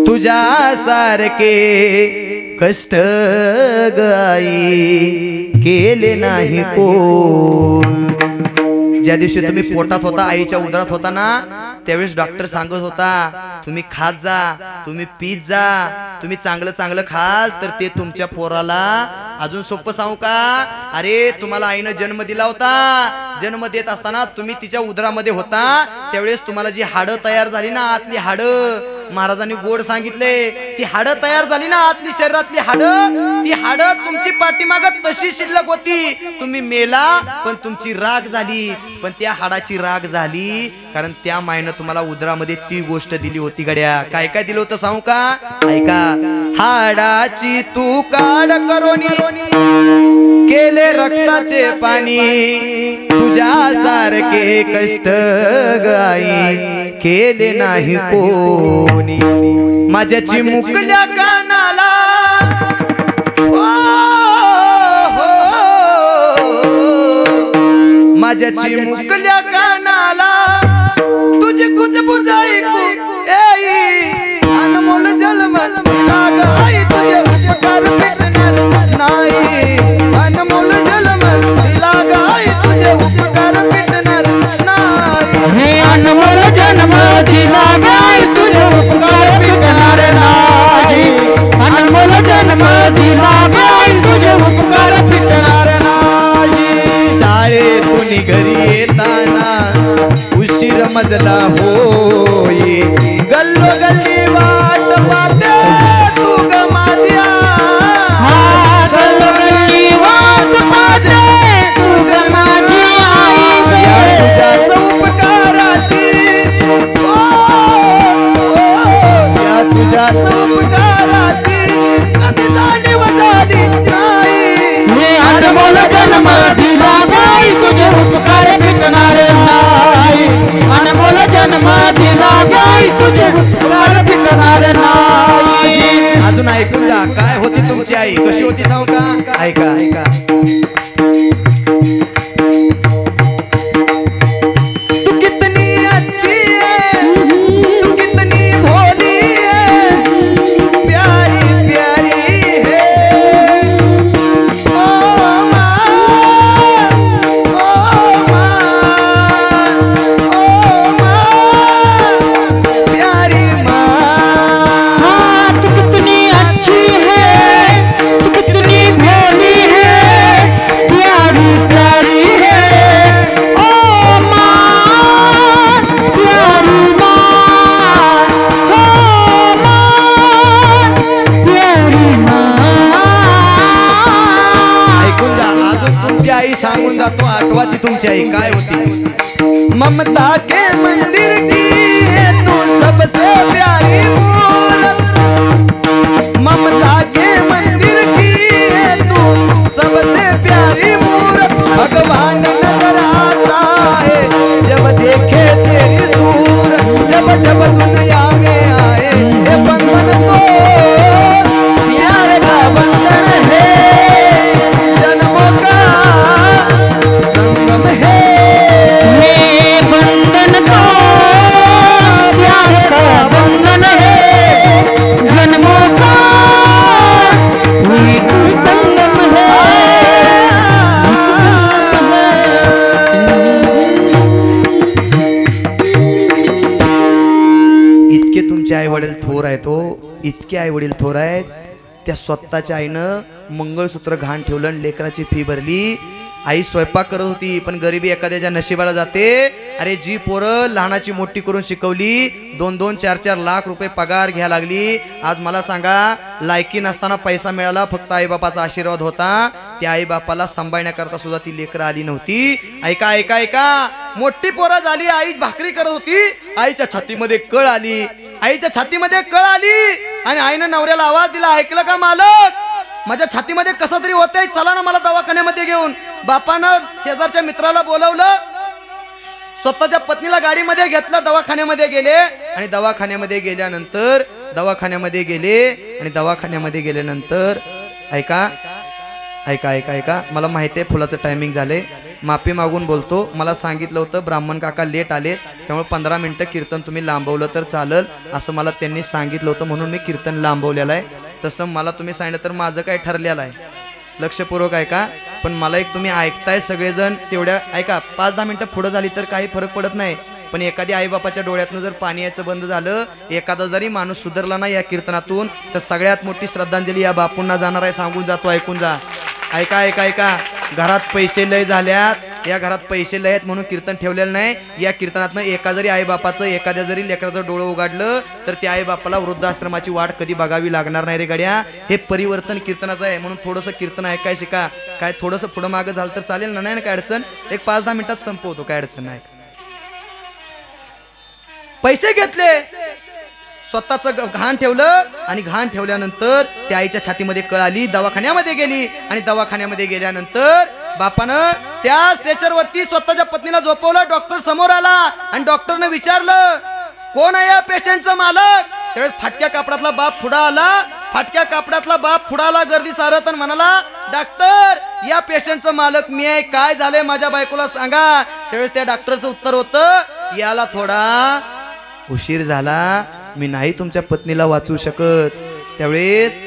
तुझ्या सारखे कष्ट गाई केले नाही कोण ज्या दिवशी तुम्ही पोटात होता, आईच्या उदरात होता ना, त्यावेळेस डॉक्टर सांगत होता तुम्ही खात जा, तुम्ही पीत जा, तुम्ही चांगलं चांगलं खाल तर ते तुमच्या पोराला. अजून सोपं सांगू का? अरे तुम्हाला आईनं जन्म दिला होता, जन्म देत असताना तुम्ही तिच्या उदरामध्ये होता, त्यावेळेस तुम्हाला जी हाडं तयार झाली ना, आतली हाडं, महाराजांनी गोड सांगितले, ती हाडं तयार झाली ना, आतली शरीरातली हाडं, ती हाडं तुमची पाठीमागं तशी शिल्लक होती. तुम्ही मेला पण तुमची राख झाली, पण त्या हाडाची राख झाली कारण त्या मायनं तुम्हाला उदरामध्ये ती गोष्ट दिली होती. गड्या काय काय दिलं होतं सांगू का? ऐका. हाडाची तू काढ करोनी केले रक्ताचे पाणी, तुझ्यासारखे कष्ट गाई केले नाही कोणी. माझ्याची मुकल्या कानाला माझ्याची मुकल्या कानाला तुझी कुजबुज ऐकू येई. अनमोल जन्म लाग आई तुझे उपकार भेटणार नाही. अनमोल जन्म लाग आई तुझे उपकार भेटणार नाही. अनमोल जन्म दिला गाय तुझे उपकार भेटणार नाही. अनमोल जन्म दिला गाय तुझे उपकार भेटणार नाही. शाळेतून घरी येताना उशीर मजला होई, गल्लो गल्ली वाट पाहते तू ग माझ्या. गल्लो गल्ली वाट पाहते तू ग माझी आई. या तुझ्या उपकाराची या तुझ्या उपकाराची कधी जाणीव झाली नाही. अनमोल जन्म दिला गाय तुझे उपकार भेटणार नाही. अनमोल जन्म दिला गाय तुझे उपकार भेटणार नाही. अजून ऐकून जा काय होती तुमची आई, कशी होती सांगू का? ऐका ऐका. तू कितनी अच्छी है, तू कितनी भोली है, प्यारी प्यारी है. ओ माँ, ओ माँ, ओ माँ, प्यारी माँ. तू कितनी अच्छी है, तू कितनी भोली है, प्यारी प्यारी है. ओ माँ, प्यारी माँ, ओ माँ, प्यारी माँ. ऐकून जा. अजून तुमची आई सांगून जातो, आठवा ती तुमची आई काय होती. ममता के मंदिर की है तू सबसे प्यारी मूरत. ममता के मंदिर की है तू सबसे प्यारी मूरत. भगवान नजर आता है जब देखे तेरी सूरत. जब जब दुनिया में आए ये बंधन तो प्यार का बंधन है, जन्मों का संगम है. ये बंधन तो प्यार का बंधन है, जन्मों का एक संगम है. इतके तुमचे आई वडील थोर आहेत हो, इतके आई वडील थोर आहेत. त्या स्वतःच्या आईनं मंगळसूत्र घाण ठेवलं आणि लेकराची फी भरली. आई स्वयंपाक करत होती पण गरिबी एखाद्याच्या नशिबाला जाते. अरे जी पोरं लहानाची मोठी करून शिकवली, 2-2, 4-4 लाख रुपये पगार घ्यायला लागली. आज मला सांगा, लायकी नसताना पैसा मिळाला, फक्त आईबापाचा आशीर्वाद होता. त्या आईबापाला सांभाळण्याकरता सुद्धा ती लेकरं आली नव्हती. ऐका ऐका ऐका. मोठी पोरं झाली, आई भाकरी करत होती, आईच्या छातीमध्ये कळ आली, आईच्या छातीमध्ये कळ आली आणि आईनं नवऱ्याला आवाज दिला, ऐकलं का मालक, माझ्या छातीमध्ये कसं तरी होतंय, चला ना मला दवाखान्यामध्ये घेऊन. बापानं शेजारच्या मित्राला बोलवलं, स्वतःच्या पत्नीला गाडीमध्ये घेतलं, दवाखान्यामध्ये गेले आणि दवाखान्यामध्ये गेल्यानंतर ऐका ऐका ऐका ऐका. मला माहिती आहे फुलाचं टायमिंग झाले, माफी मागून बोलतो. मला सांगितलं होतं ब्राह्मण काका लेट आले, त्यामुळे 15 मिनिटं कीर्तन तुम्ही लांबवलं तर चालेल असं मला त्यांनी सांगितलं होतं, म्हणून मी कीर्तन लांबवलेलं आहे. तसं मला तुम्ही सांगितलं तर माझं काय ठरलेलं आहे. लक्षपूर्वक ऐका. पण मला एक तुम्ही ऐकताय सगळेजण तेवढ्या ऐका 5-10 मिनिटं पुढे झाली तर काही फरक पडत नाही पण एखाद्या आईबापाच्या डोळ्यातनं जर पाणी यायचं बंद झालं एखादा जरी माणूस सुधारला ना या कीर्तनातून तर सगळ्यात मोठी श्रद्धांजली या बापूंना जाणार आहे सांगून जातो ऐकून जा ऐका ऐका ऐका घरात पैसे लय झाल्यात या घरात पैसे लय आहेत म्हणून कीर्तन ठेवलेलं नाही या कीर्तनातनं एका जरी आईबापाचं एखाद्या जरी लेकराचं डोळं उघडलं तर त्या आईबापाला वृद्धाश्रमाची वाट कधी बघावी लागणार नाही रे गड्या हे परिवर्तन कीर्तनाचं आहे म्हणून थोडंसं कीर्तन ऐकाय शिका काय थोडंसं पुढं मागं झालं तर चालेल ना नाही ना काय अडचण एक 5-10 मिनिटात संपवतो काय अडचण नाही पैसे घेतले स्वतःचं घाण ठेवलं आणि घाण ठेवल्यानंतर त्या आईच्या छातीमध्ये कळ आली दवाखान्यामध्ये गेली आणि दवाखान्यामध्ये गेल्यानंतर बापानं त्या स्ट्रेचरवरती स्वतःच्या पत्नीला झोपवलं डॉक्टर समोर आला आणि डॉक्टरने विचारलं कोण आहे या पेशंटचा मालक त्यावेळेस फाटक्या कापडातला बाप पुढे आला फाटक्या कापडातला बाप पुढे आला गर्दी सारत आणि म्हणाला डॉक्टर या पेशंटचं मालक मी आहे काय झालंय माझ्या बायकोला सांगा त्यावेळेस त्या डॉक्टरचं उत्तर होतं याला थोडा उशीर झाला मी नाही तुमच्या पत्नीला वाचू शकत त्यावेळेस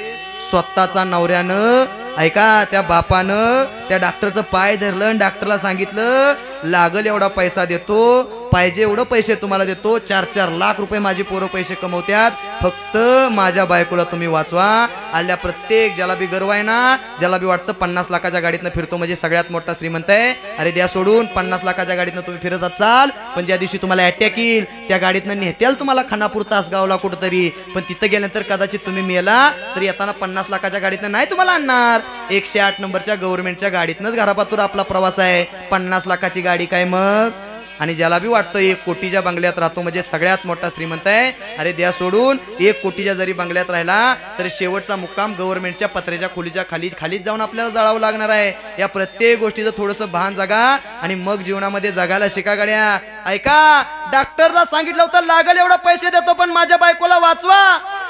स्वतःचा नवऱ्यानं ऐका त्या बापानं त्या डॉक्टरचं पाय धरलं आणि डॉक्टरला सांगितलं लागल एवढा पैसा देतो पाहिजे एवढं पैसे तुम्हाला देतो 4-4 लाख रुपये माझी पोरं पैसे कमवतात फक्त माझ्या बायकोला तुम्ही वाचवा आल्या प्रत्येक ज्याला बी गर्व आहे ना ज्याला बी वाटतं 50 लाखाच्या गाडीतनं फिरतो म्हणजे सगळ्यात मोठा श्रीमंत आहे अरे द्या सोडून 50 लाखाच्या गाडीतनं तुम्ही फिरत असाल पण ज्या दिवशी तुम्हाला अटॅक येईल त्या गाडीतनं नेत्याल तुम्हाला खानापूर तासगावला कुठंतरी पण तिथं गेल्यानंतर कदाचित तुम्ही मेला तर येताना 50 लाखाच्या गाडीतनं नाही तुम्हाला आणणार 108 नंबरच्या गव्हर्नमेंटच्या गाडीतनंच घरापातूर आपला प्रवास आहे 50 लाखाची गाडी काय मग आणि ज्याला बी वाटतं 1 कोटीच्या बंगल्यात राहतो म्हणजे सगळ्यात मोठा श्रीमंत आहे अरे द्या सोडून 1 कोटीच्या जरी बंगल्यात राहिला तर शेवटचा मुक्काम गव्हर्नमेंटच्या पत्र्याच्या खोलीच्या खालीच जाऊन आपल्याला जाळावं लागणार आहे या प्रत्येक गोष्टीचं थोडंसं भान जगा आणि मग जीवनामध्ये जगायला शिका गड्या ऐका डॉक्टरला सांगितलं होतं लागल एवढं पैसे देतो पण माझ्या बायकोला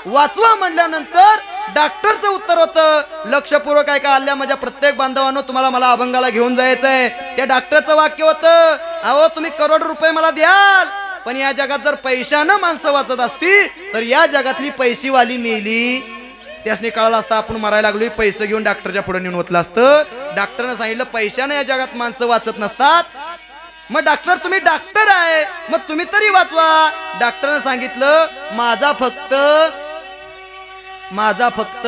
वाचवा म्हणल्यानंतर डॉक्टरचं उत्तर होतं लक्षपूर्वक ऐका आल्या माझ्या प्रत्येक बांधवांनो तुम्हाला मला अभंगाला घेऊन जायचंय त्या डॉक्टरचं वाक्य होतं अहो तुम्ही करोड रुपये मला द्याल पण या जगात जर पैशानं माणसं वाचत असती तर या जगातली पैशीवाली मेली त्यासनी कळालं असतं आपण मरायला लागलोय पैसे घेऊन डॉक्टरच्या पुढे नेऊन ओतलं असतं डॉक्टरनं सांगितलं पैशानं या जगात माणसं वाचत नसतात मग डॉक्टर तुम्ही डॉक्टर आहे मग तुम्ही तरी वाचवा डॉक्टरनं सांगितलं माझा फक्त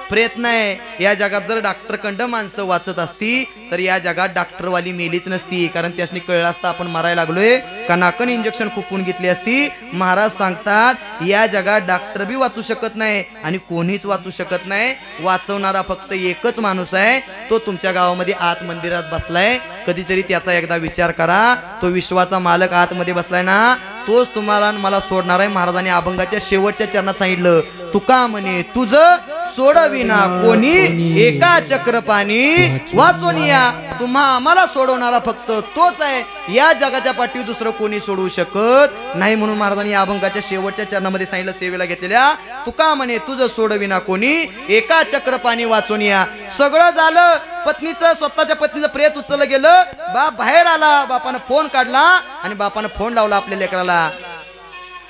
प्रयत्न आहे या जगात जर डॉक्टरकडं माणसं वाचत असती तर या जगात डॉक्टरवाली मेलीच नसती कारण त्यासनी कळलं असतं आपण मारायला लागलोय कणाकण इंजेक्शन खुपून घेतली असती महाराज सांगतात या जगात डॉक्टर बी वाचू शकत नाही आणि कोणीच वाचू शकत नाही वाचवणारा फक्त एकच माणूस आहे तो तुमच्या गावामध्ये आत मंदिरात बसलाय कधीतरी त्याचा एकदा विचार करा तो विश्वाचा मालक आतमध्ये बसलाय ना तोच तुम्हाला मला सोडणार आहे महाराजांनी अभंगाच्या शेवटच्या चरणात सांगितलं तुका म्हणे तुझं सोडविना कोणी एका चक्रपाणी वाचोनिया तुम्हा आम्हाला सोडवणारा फक्त तोच आहे या जगाच्या पाठीवर दुसरं कोणी सोडवू शकत नाही म्हणून महाराजांनी अभंगाच्या शेवटच्या चरणामध्ये सांगितलं सेवेला घेतलेल्या तुका म्हणे तुझं सोडविना कोणी एका चक्रपाणी वाचोनिया सगळं झालं पत्नीचं स्वतःच्या पत्नीचं प्रेत उचललं गेलं बाप बाहेर आला बापानं फोन काढला आणि बापानं फोन लावला आपल्या लेकराला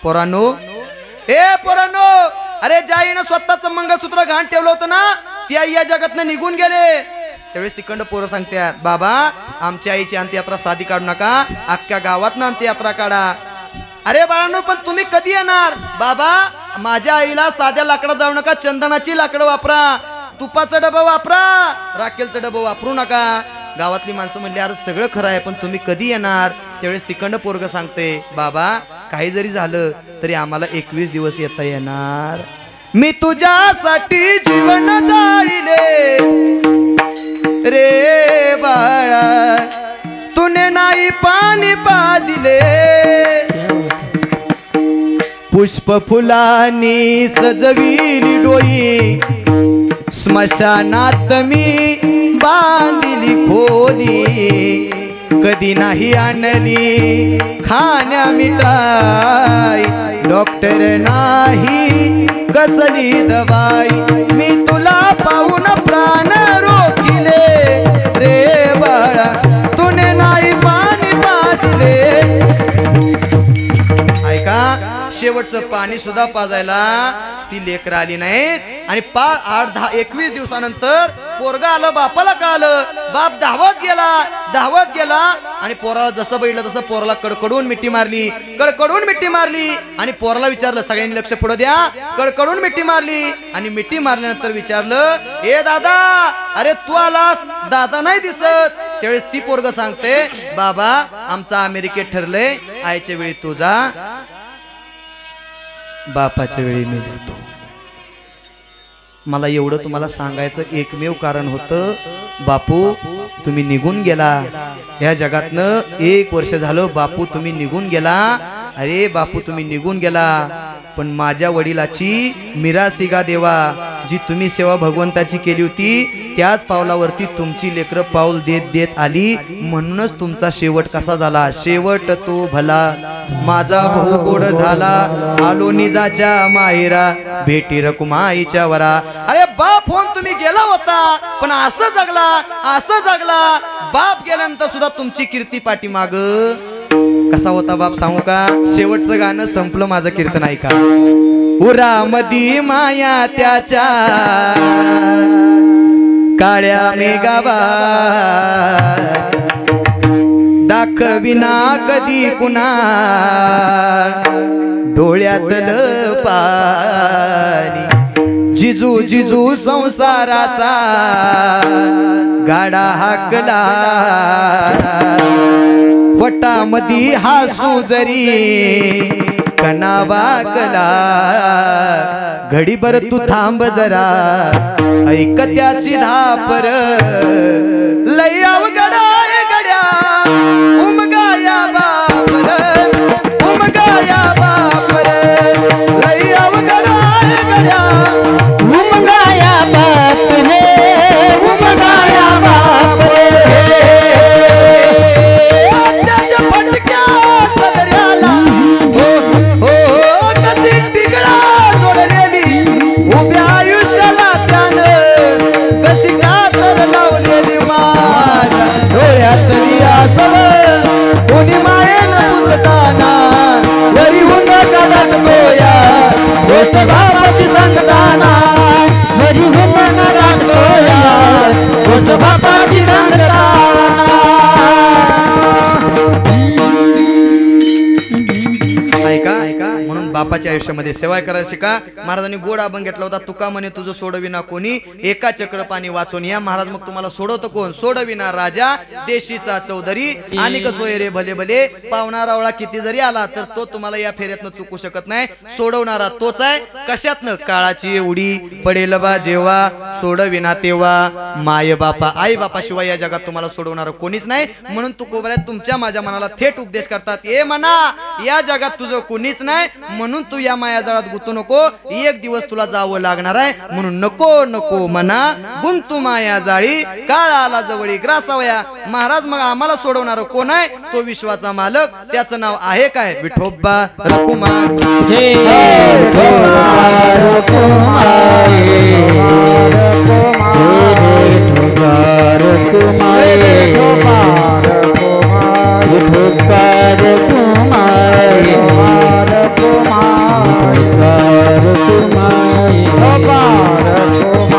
पोरांनो अरे ज्या आईनं स्वतःचं मंगळसूत्र घाण ठेवलं होतं ना ती आई या जगातनं निघून गेले त्यावेळेस तिकडं पोरं सांगतात बाबा आमच्या आईची अंत्ययात्रा साधी काढू नका अख्ख्या गावातनं अंत्ययात्रा काढा अरे बाळांनो पण तुम्ही कधी येणार बाबा माझ्या आईला साध्या लाकडं जाऊ नका चंदनाची लाकडं वापरा तुपाचं डबं वापरा राखेलचं डबं वापरू नका गावातली माणसं म्हणली अरे सगळं खरं आहे पण तुम्ही कधी येणार त्यावेळेस तिकडं पोरगं सांगते बाबा काही जरी झालं तरी आम्हाला 21 दिवस येता येणार मी तुझ्यासाठी जीवन जाळीले रे बाळा तुने नाही पाणी पाजिले पुष्प फुलांनी सजविली डोई स्मशानात मी बांधिली खोली कधी नाही आणली खाण्या मिठाई डॉक्टर नाही कसली दवाई मी तुला पाहून प्राण रोखिले रे बाळा तुने नाही पाणी पाजले ऐका शेवटचं पाणी सुद्धा पाजायला ती लेकरं आली नाहीत आणि 8, 10, 21 दिवसानंतर पोरगा आलं. बापाला कळालं. बाप धावत गेला आणि पोराला जसं बघितलं तसं पोराला कडकडून मिठी मारली आणि पोराला विचारलं, सगळ्यांनी लक्ष पुढे द्या, कडकडून मिठी मारली आणि मिठी मारल्यानंतर विचारलं, ए दादा, अरे तू आलास, दादा नाही दिसत. त्यावेळेस ती पोरग सांगते, बाबा आमचं अमेरिकेत ठरलंय, आईच्या वेळी तू जा, बापाच्या वेळी मी जातो. मला एवढं तुम्हाला सांगायचं एकमेव कारण होतं, बापू तुम्ही निघून गेला या जगातनं. 1 वर्ष झालं बापू तुम्ही निघून गेला. अरे बापू तुम्ही निघून गेला, पण माझ्या वडिलाची मिरासिगा देवा, जी तुम्ही सेवा भगवंताची केली होती, त्याच पावलावरती तुमची लेकरं पाऊल देत देत आली. म्हणूनच तुमचा शेवट कसा झाला. शेवट तो भला माझा भाऊ गोड झाला, आलो निजाच्या माहेरा, भेटी रकुमाईच्या वरा. अरे बाप होऊन तुम्ही गेला होता, पण असं जगला. बाप गेल्यानंतर सुद्धा तुमची कीर्ती पाठीमाग. कसा होता बाप सांगू का. शेवटचं गाणं संपलं माझं कीर्तन ऐका. उरामदी माया त्याच्या काळ्या मेघावा, दाखविना कधी कुणा डोळ्यातलं पाणी. जिजू जिजू संसाराचा गाडा हाकला, वटामधी हासू जरी कनावाकला. घडीभर तू थांब जरा, ऐक त्याची धापर, लय अवघडा गड्या उमगाया बापर, लय अवघडा गड्या उमगाया बाप रे, उमगाया बाप रे. त्याच्या फटक्या सदऱ्याला कशी टिकळा जोडलेली, उभ्या आयुष्याला त्यानं कशी कातर लावलेली. माझ्या डोळ्यातली आसव कोणी मायेनं पुसताना, वरी हुंगा का दाटतोया गोष्ट बापाची सांगताना, वरी हुंगा का दाटतोया गोष्ट बापाची सांगताना. ऐका, म्हणून बापाच्या आयुष्यामध्ये सेवा करायला शिका. महाराजांनी गोड अभंग घेतला होता, तुका म्हणे तुझं सोडविना कोणी, एका चक्र पाणी वाचून या. महाराज मग तुम्हाला सोडवतो कोण. सोडविना राजा देशीचा चौधरी, आणि कसोय रे भले भले. पावणा रावळा किती जरी आला तर तो तुम्हाला या फेऱ्यातनं चुकू शकत नाही. सोडवणारा तोच आहे. कशातनं. काळाची उडी पडेल बा जेव्हा, सोडविना तेव्हा माय बापा, आई बापा शिवाय या जगात तुम्हाला सोडवणार कोणीच नाही. म्हणून तू कोबऱ्यात तुमच्या माझ्या मनाला थेट उपदेश करतात, ए मना या जगात तुझं कोणीच नाही, म्हणून तू या मायाजाळात गुंतू नको. एक दिवस तुला जावं लागणार आहे, म्हणून नको नको मना गुंतू माया जाळी, काळ आला जवळी ग्रासावया. महाराज मग आम्हाला सोडवणार कोण आहे. तो विश्वाचा मालक, त्याचं नाव आहे काय. विठोबा रकुमा. जय विठोबा रकुमाई, विठोबा रकुमाई, विठोबा रकुमाई, विठोबा रकुमाई,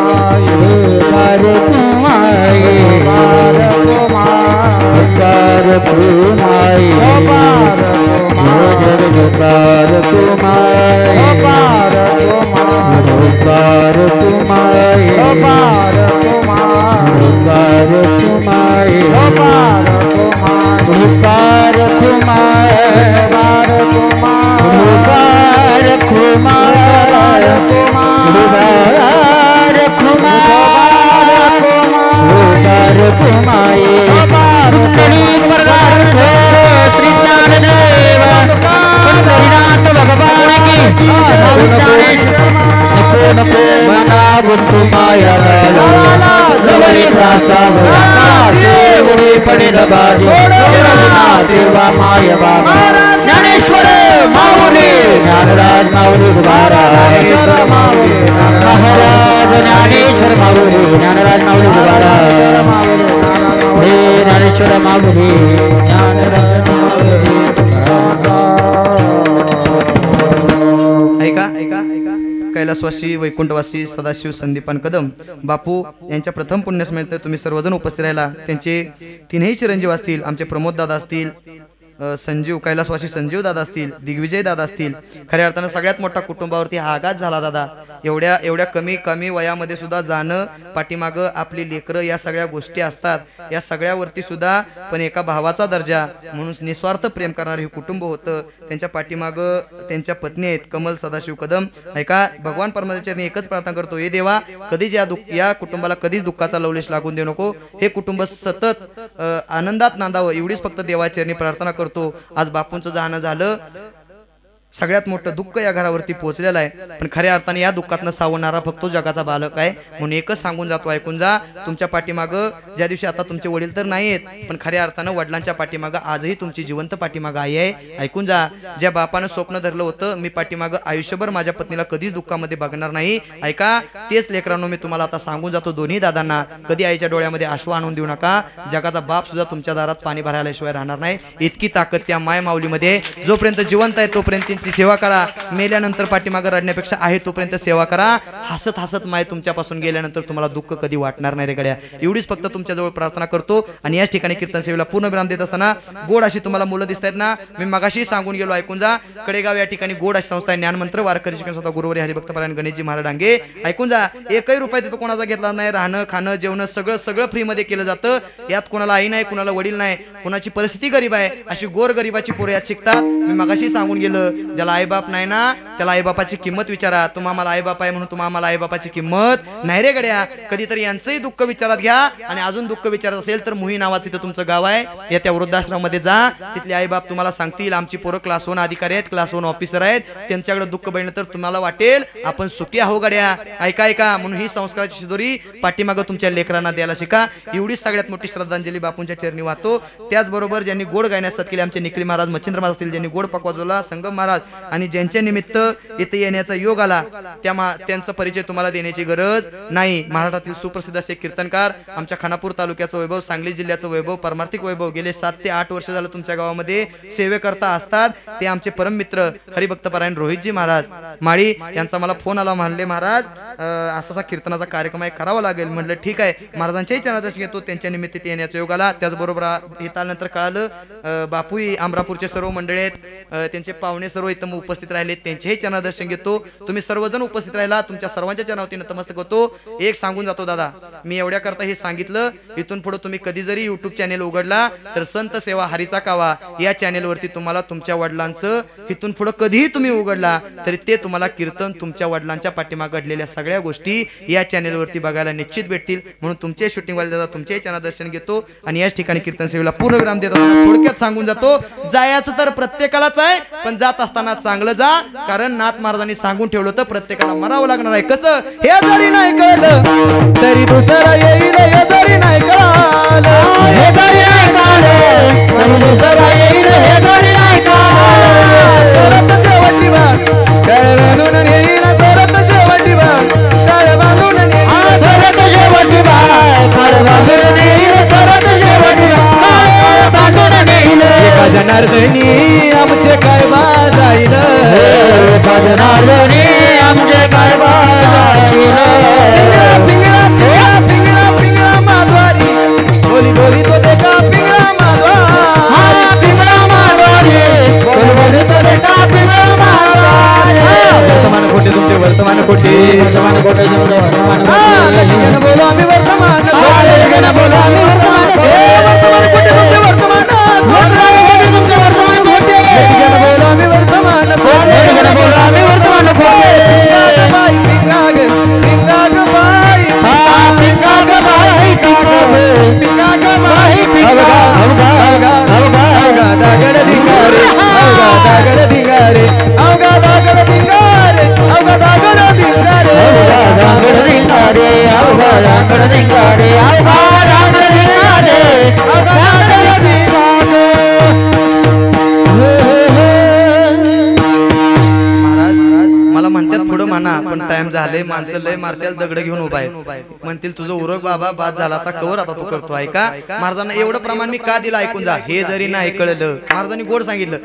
ज्ञानेश्वर माऊली, ज्ञानराज माऊली गुबारा, महाराज ज्ञानेश्वर माऊली, ज्ञानराज माऊली गुबारा, हे ज्ञानेश्वर माऊली, ज्ञानराज माऊली. ऐका, कैलास कैलासवासी वैकुंठवासी सदाशिव संदीपान कदम बापू यांच्या प्रथम पुण्यस्मरणार्थ तुम्ही सर्वजण उपस्थित राहिला। त्यांचे तीनही चिरंजीव असतील, आमचे प्रमोद दादा असतील, संजीव कैलासवासी संजीव दादा असतील, दिग्विजय दादा असतील। खऱ्या अर्थानं सगळ्यात मोठा कुटुंबावरती हा आघात झाला दादा। एवढ्या कमी वयामध्ये सुद्धा जाणं, पाठीमागं आपली लेकरं, या सगळ्या गोष्टी असतात, या सगळ्यावरती सुद्धा पण एका भावाचा दर्जा म्हणून निस्वार्थ प्रेम करणारे हे कुटुंब होतं। त्यांच्या पाठीमागं त्यांच्या पत्नी आहेत कमल सदाशिव कदम। ऐका, भगवान परमेश्वरांनी एकच प्रार्थना करतो, हे देवा कधीच या कुटुंबाला कधीच दुःखाचा लवलेश लागून देऊ नको, हे कुटुंब सतत आनंदात नांदावं एवढीच फक्त देवाचरणी प्रार्थना करतो। आज बापूंचं जाणं झालं, सगळ्यात मोठं दुःख या घरावरती पोहोचलेलं आहे, पण खऱ्या अर्थाने या दुःखातनं सावरणारा फक्त जगाचा बालक आहे। म्हणून एकच सांगून जातो, ऐकून जा, तुमच्या पाठीमागं ज्या दिवशी आता तुमचे वडील तर नाही आहेत, पण खऱ्या अर्थानं वडिलांच्या पाठीमागं आजही तुमची जिवंत पाठीमागं आई आहे। ऐकून जा, ज्या बापानं स्वप्न धरलं होतं मी पाठीमागं आयुष्यभर माझ्या पत्नीला कधीच दुःखामध्ये बघणार नाही, ऐका तेच लेकरांनो मी तुम्हाला आता सांगून जातो दोन्ही दादांना, कधी आईच्या डोळ्यामध्ये आश्रू आणून देऊ नका। जगाचा बाप सुद्धा तुमच्या दारात पाणी भरायल्याशिवाय राहणार नाही, इतकी ताकद त्या माय माऊलीमध्ये। जोपर्यंत जिवंत आहे तोपर्यंत सेवा करा, मेल्यानंतर पाठीमागे रडण्यापेक्षा आहे तोपर्यंत सेवा करा। हसत हसत माय तुमच्यापासून गेल्यानंतर तुम्हाला दुःख कधी वाटणार नाही रे गड्या, एवढीच फक्त तुमच्याजवळ प्रार्थना करतो। आणि याच ठिकाणी कीर्तन सेवेला पूर्ण विराम देत असताना गोड अशी तुम्हाला मुलं दिसत आहेत ना, मी मगाशी सांगून गेलो, ऐकून जा, कडेगाव या ठिकाणी गोड अशी संस्था आहे, ज्ञानमंत्र वारकरी शिक्षण संस्था, गुरुवारी हरिभक्तपरायण गणेशजी महाराज डांगे। ऐकून जा, एकही रुपया तिथं कोणाचा घेतला नाही, राहणं खाणं जेवण सगळं फ्री मध्ये केलं जातं। यात कोणाला आई नाही, कोणाला वडील नाही, कोणाची परिस्थिती गरीब आहे, अशी गोर गरीबाची पोरं यात शिकतात। मी मगाशी सांगून गेलो, ज्याला आई बाप नाही ना त्याला आई बापाची किंमत विचारा। तुम्हा आम्हाला आई बाप आहे म्हणून तुम्हा आम्हाला आई बापाची किंमत नाही रे गड्या। कधीतरी यांचंही दुःख विचारात घ्या, आणि अजून दुःख विचारत असेल तर मुही नावाचं इथं तुमचं गाव आहे, या त्या वृद्धाश्रमामध्ये जा, तिथले आई बाप तुम्हाला सांगतील आमची पोरं क्लास 1 अधिकारी आहेत, क्लास 1 ऑफिसर आहेत, त्यांच्याकडे दुःख बघितलं तर तुम्हाला वाटेल आपण सुखी आहो गड्या। ऐका म्हणून ही संस्काराची शिदोरी पाठीमागं तुमच्या लेकरांना द्यायला शिका, एवढीच सगळ्यात मोठी श्रद्धांजली बापूंच्या चरणी वाहतो। त्याचबरोबर ज्यांनी गोड गायण्यास केले आमचे निखिल महाराज, मच्छिंद्र महाराज असतील, ज्यांनी गोड पकवाजवला संगम महाराज, आणि ज्यांच्या निमित्त इथे येण्याचा योग आला त्यांचा परिचय तुम्हाला देण्याची गरज नाही। महाराष्ट्रातील सुप्रसिद्ध असे कीर्तनकार, आमच्या खानापूर तालुक्याचं वैभव, सांगली जिल्ह्याचं वैभव, परमार्थिक वैभव, गेले 7 ते 8 वर्ष झालं तुमच्या गावामध्ये सेवेकरता असतात, ते आमचे परम मित्र हरिभक्तपरायण रोहितजी महाराज माळी यांचा मला फोन आला, म्हणले महाराज असा कीर्तनाचा कार्यक्रम आहे, करावा लागेल। म्हटलं ठीक आहे, महाराजांच्याही चरणादर्शन घेतो, त्यांच्या निमित्त येण्याचा योग आला। त्याचबरोबर इथं आल्यानंतर कळालं बापूही अमरापूरचे सर्व मंडळी आहेत, त्यांचे पाहुणे सर्व इथं उपस्थित राहिले, त्यांचेही चरणादर्शन घेतो। तुम्ही सर्वजण उपस्थित राहिला, तुमच्या सर्वांच्या चरणावरती नतमस्तक होतो। एक सांगून जातो दादा, मी एवढ्या करता हे सांगितलं, इथून पुढे तुम्ही कधी जरी YouTube चॅनेल उघडला तर संत सेवा हरीचा कावा या चॅनेलवरती तुम्हाला तुमच्या वडिलांचं, इथून पुढे कधीही तुम्ही उघडला तरी ते तुम्हाला कीर्तन, तुमच्या वडिलांच्या पाठीमागे घडलेल्या सगळ्या गोष्टी या चॅनेलवरती बघायला निश्चित भेटतील। म्हणून तुमचे शूटिंग वाले दादा तुमचे चरणादर्शन घेतो, आणि याच ठिकाणी कीर्तन सेवेला पूर्ण विराम देत असताना थोडक्यात सांगून जातो, जायचं तर प्रत्येकालाच आहे, पण जात असताना चांगलं जा, कारण नाथ महाराजांनी सांगून ठेवलं होतं प्रत्येकाला मरावं लागणार आहे। कसं हे जरी नाही कळलं तरी दुसरं येईल, हे जरी नाही कळलं, हे जरी नाही कळलं तरी दुसरं येईल, हे जरी नाही कळलं, सरत शेवटी बाग तळ बांधून येईल, सरत शेवटी बाग तळ बांधून येईल, सरत शेवटी बाग तळ बांधून येईल, सरत शेवटी बाग बांधून येईल, एका जनार्दनी आमचे काय बाजाईल, जनार्दनी आमचे काय बाजाईल, पिंगळा पिंगळा पिंगळा पिंगळा माधवारी, बोली बोली तो देखा पिंगळा माधवारी, पिंगळा माधवारी, बोली बोली तो देखा पिंगळा माधवारी। वर्तमान कोटे तुमचे वर्तमान कोटे, वर्तमान कोटे तुमचे वर्तमान कोटे, लगीन बोलो आम्ही वर्तमान कोटे, लगीन बोलो आम्ही वर्तमान कोटे, वर्तमान कोटे तुमचे वर्तमान कोटे, तुमचे वर्तमान कोटे, लगीन बोलो आम्ही वर्तमान कोटे, लगीन बोलो आम्ही वर्तमान कोटे, बाई पिंगाग पिंगाग बाई, पिंगाग बाई पिंगाग बाई, पिंगाग अवगा अवगा अवगा दागड धिंगारे, अवगा दागड धिंगारे, अवगा दागड धिंगारे, अवगा दागड धिंगारे, अवगा दागड धिंगारे, अवगा दागड धिंगारे, अवगा दागड धिंगारे, अवगा दागड धिंगारे। महाराज मला म्हणतात पुढं म्हणा, पण टाइम झाले, माणसं लय मारतील, दगड घेऊन उभा आहे, म्हणतील तुझं उरक बाबा बाद झाला, आता कवर आता तू करतो। ऐका, महाराजांना एवढं प्रमाण मी का दिलं ऐकून जा, हे जरी नाही कळलं, महाराजांनी गोड सांगितलं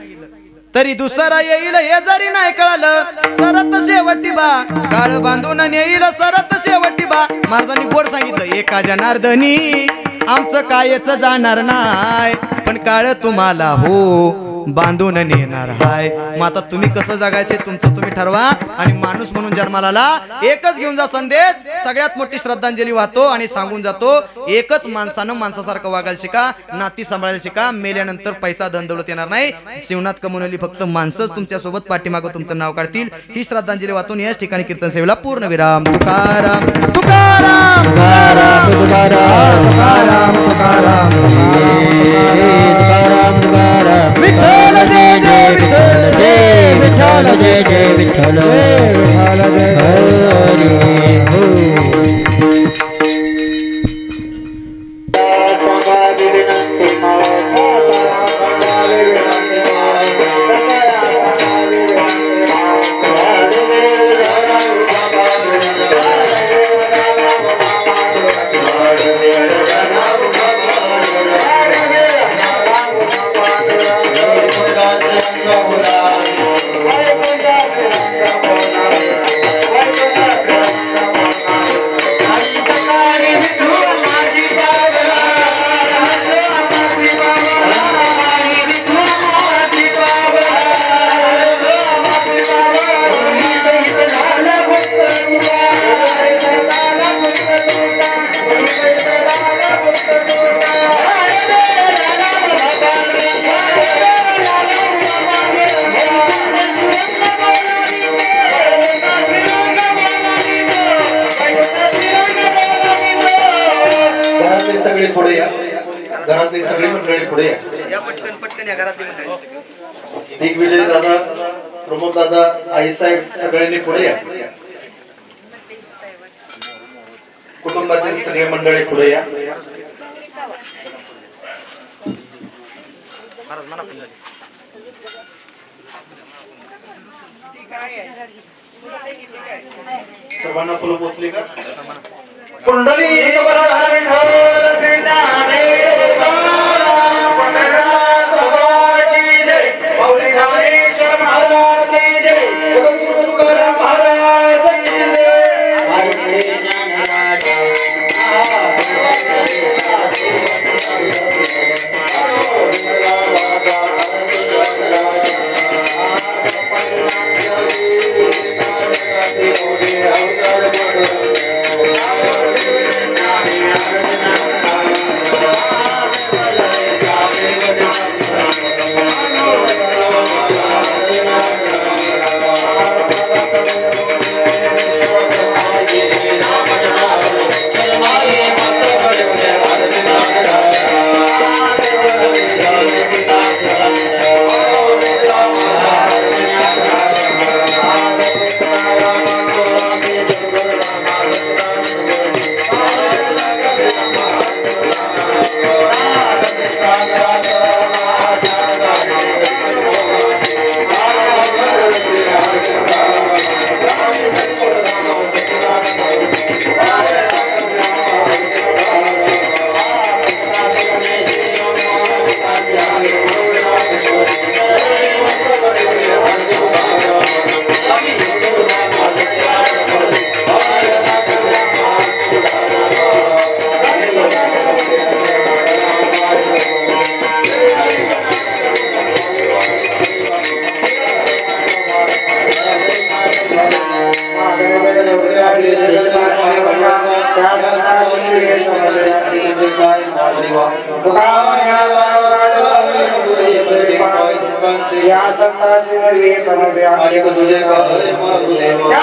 तरी दुसरा येईल हे जरी नाही कळालं सरत शेवटी बा काळ बांधून नेईल सरत शेवटी बा महाराजांनी गोड सांगितलं एका जनार्दनी आमचं कायच जाणार नाही पण काळ तुम्हाला हो बांधून नेणार हाय मग आता तुम्ही कसं जगायचे तुमचं तुम्ही ठरवा आणि माणूस म्हणून जन्माला आला एकच घेऊन जा संदेश सगळ्यात मोठी श्रद्धांजली वाहतो आणि सांगून जातो एकच माणसानं माणसासारखं वागायला शिका नाती सांभाळायला शिका मेल्यानंतर पैसा धनदौलत येणार नाही जीवनात कमवलेली फक्त माणसंच तुमच्यासोबत पाठीमागं तुमचं नाव काढतील ही श्रद्धांजली वाहतून याच ठिकाणी कीर्तन सेवेला पूर्ण विराम तुकाराम तुकाराम तुकाराम तुकाराम तुकाराम तुकाराम तुकाराम तुकाराम विठ्ठल जय जय विठ्ठल जय विठ्ठल जय जय विठ्ठल विठ्ठल जय हरी घरातली सगळी मंडळी पुढे या पटकन पटकन या घरातली मंडळी दिग्विजय दादा प्रमोद दादा आई साहेब सगळ्यांनी पुढे या कुटुंबातील सगळे मंडळी पुढे या सर्वांना फुलं पोचली का कुंडली या संतांची तुझे काय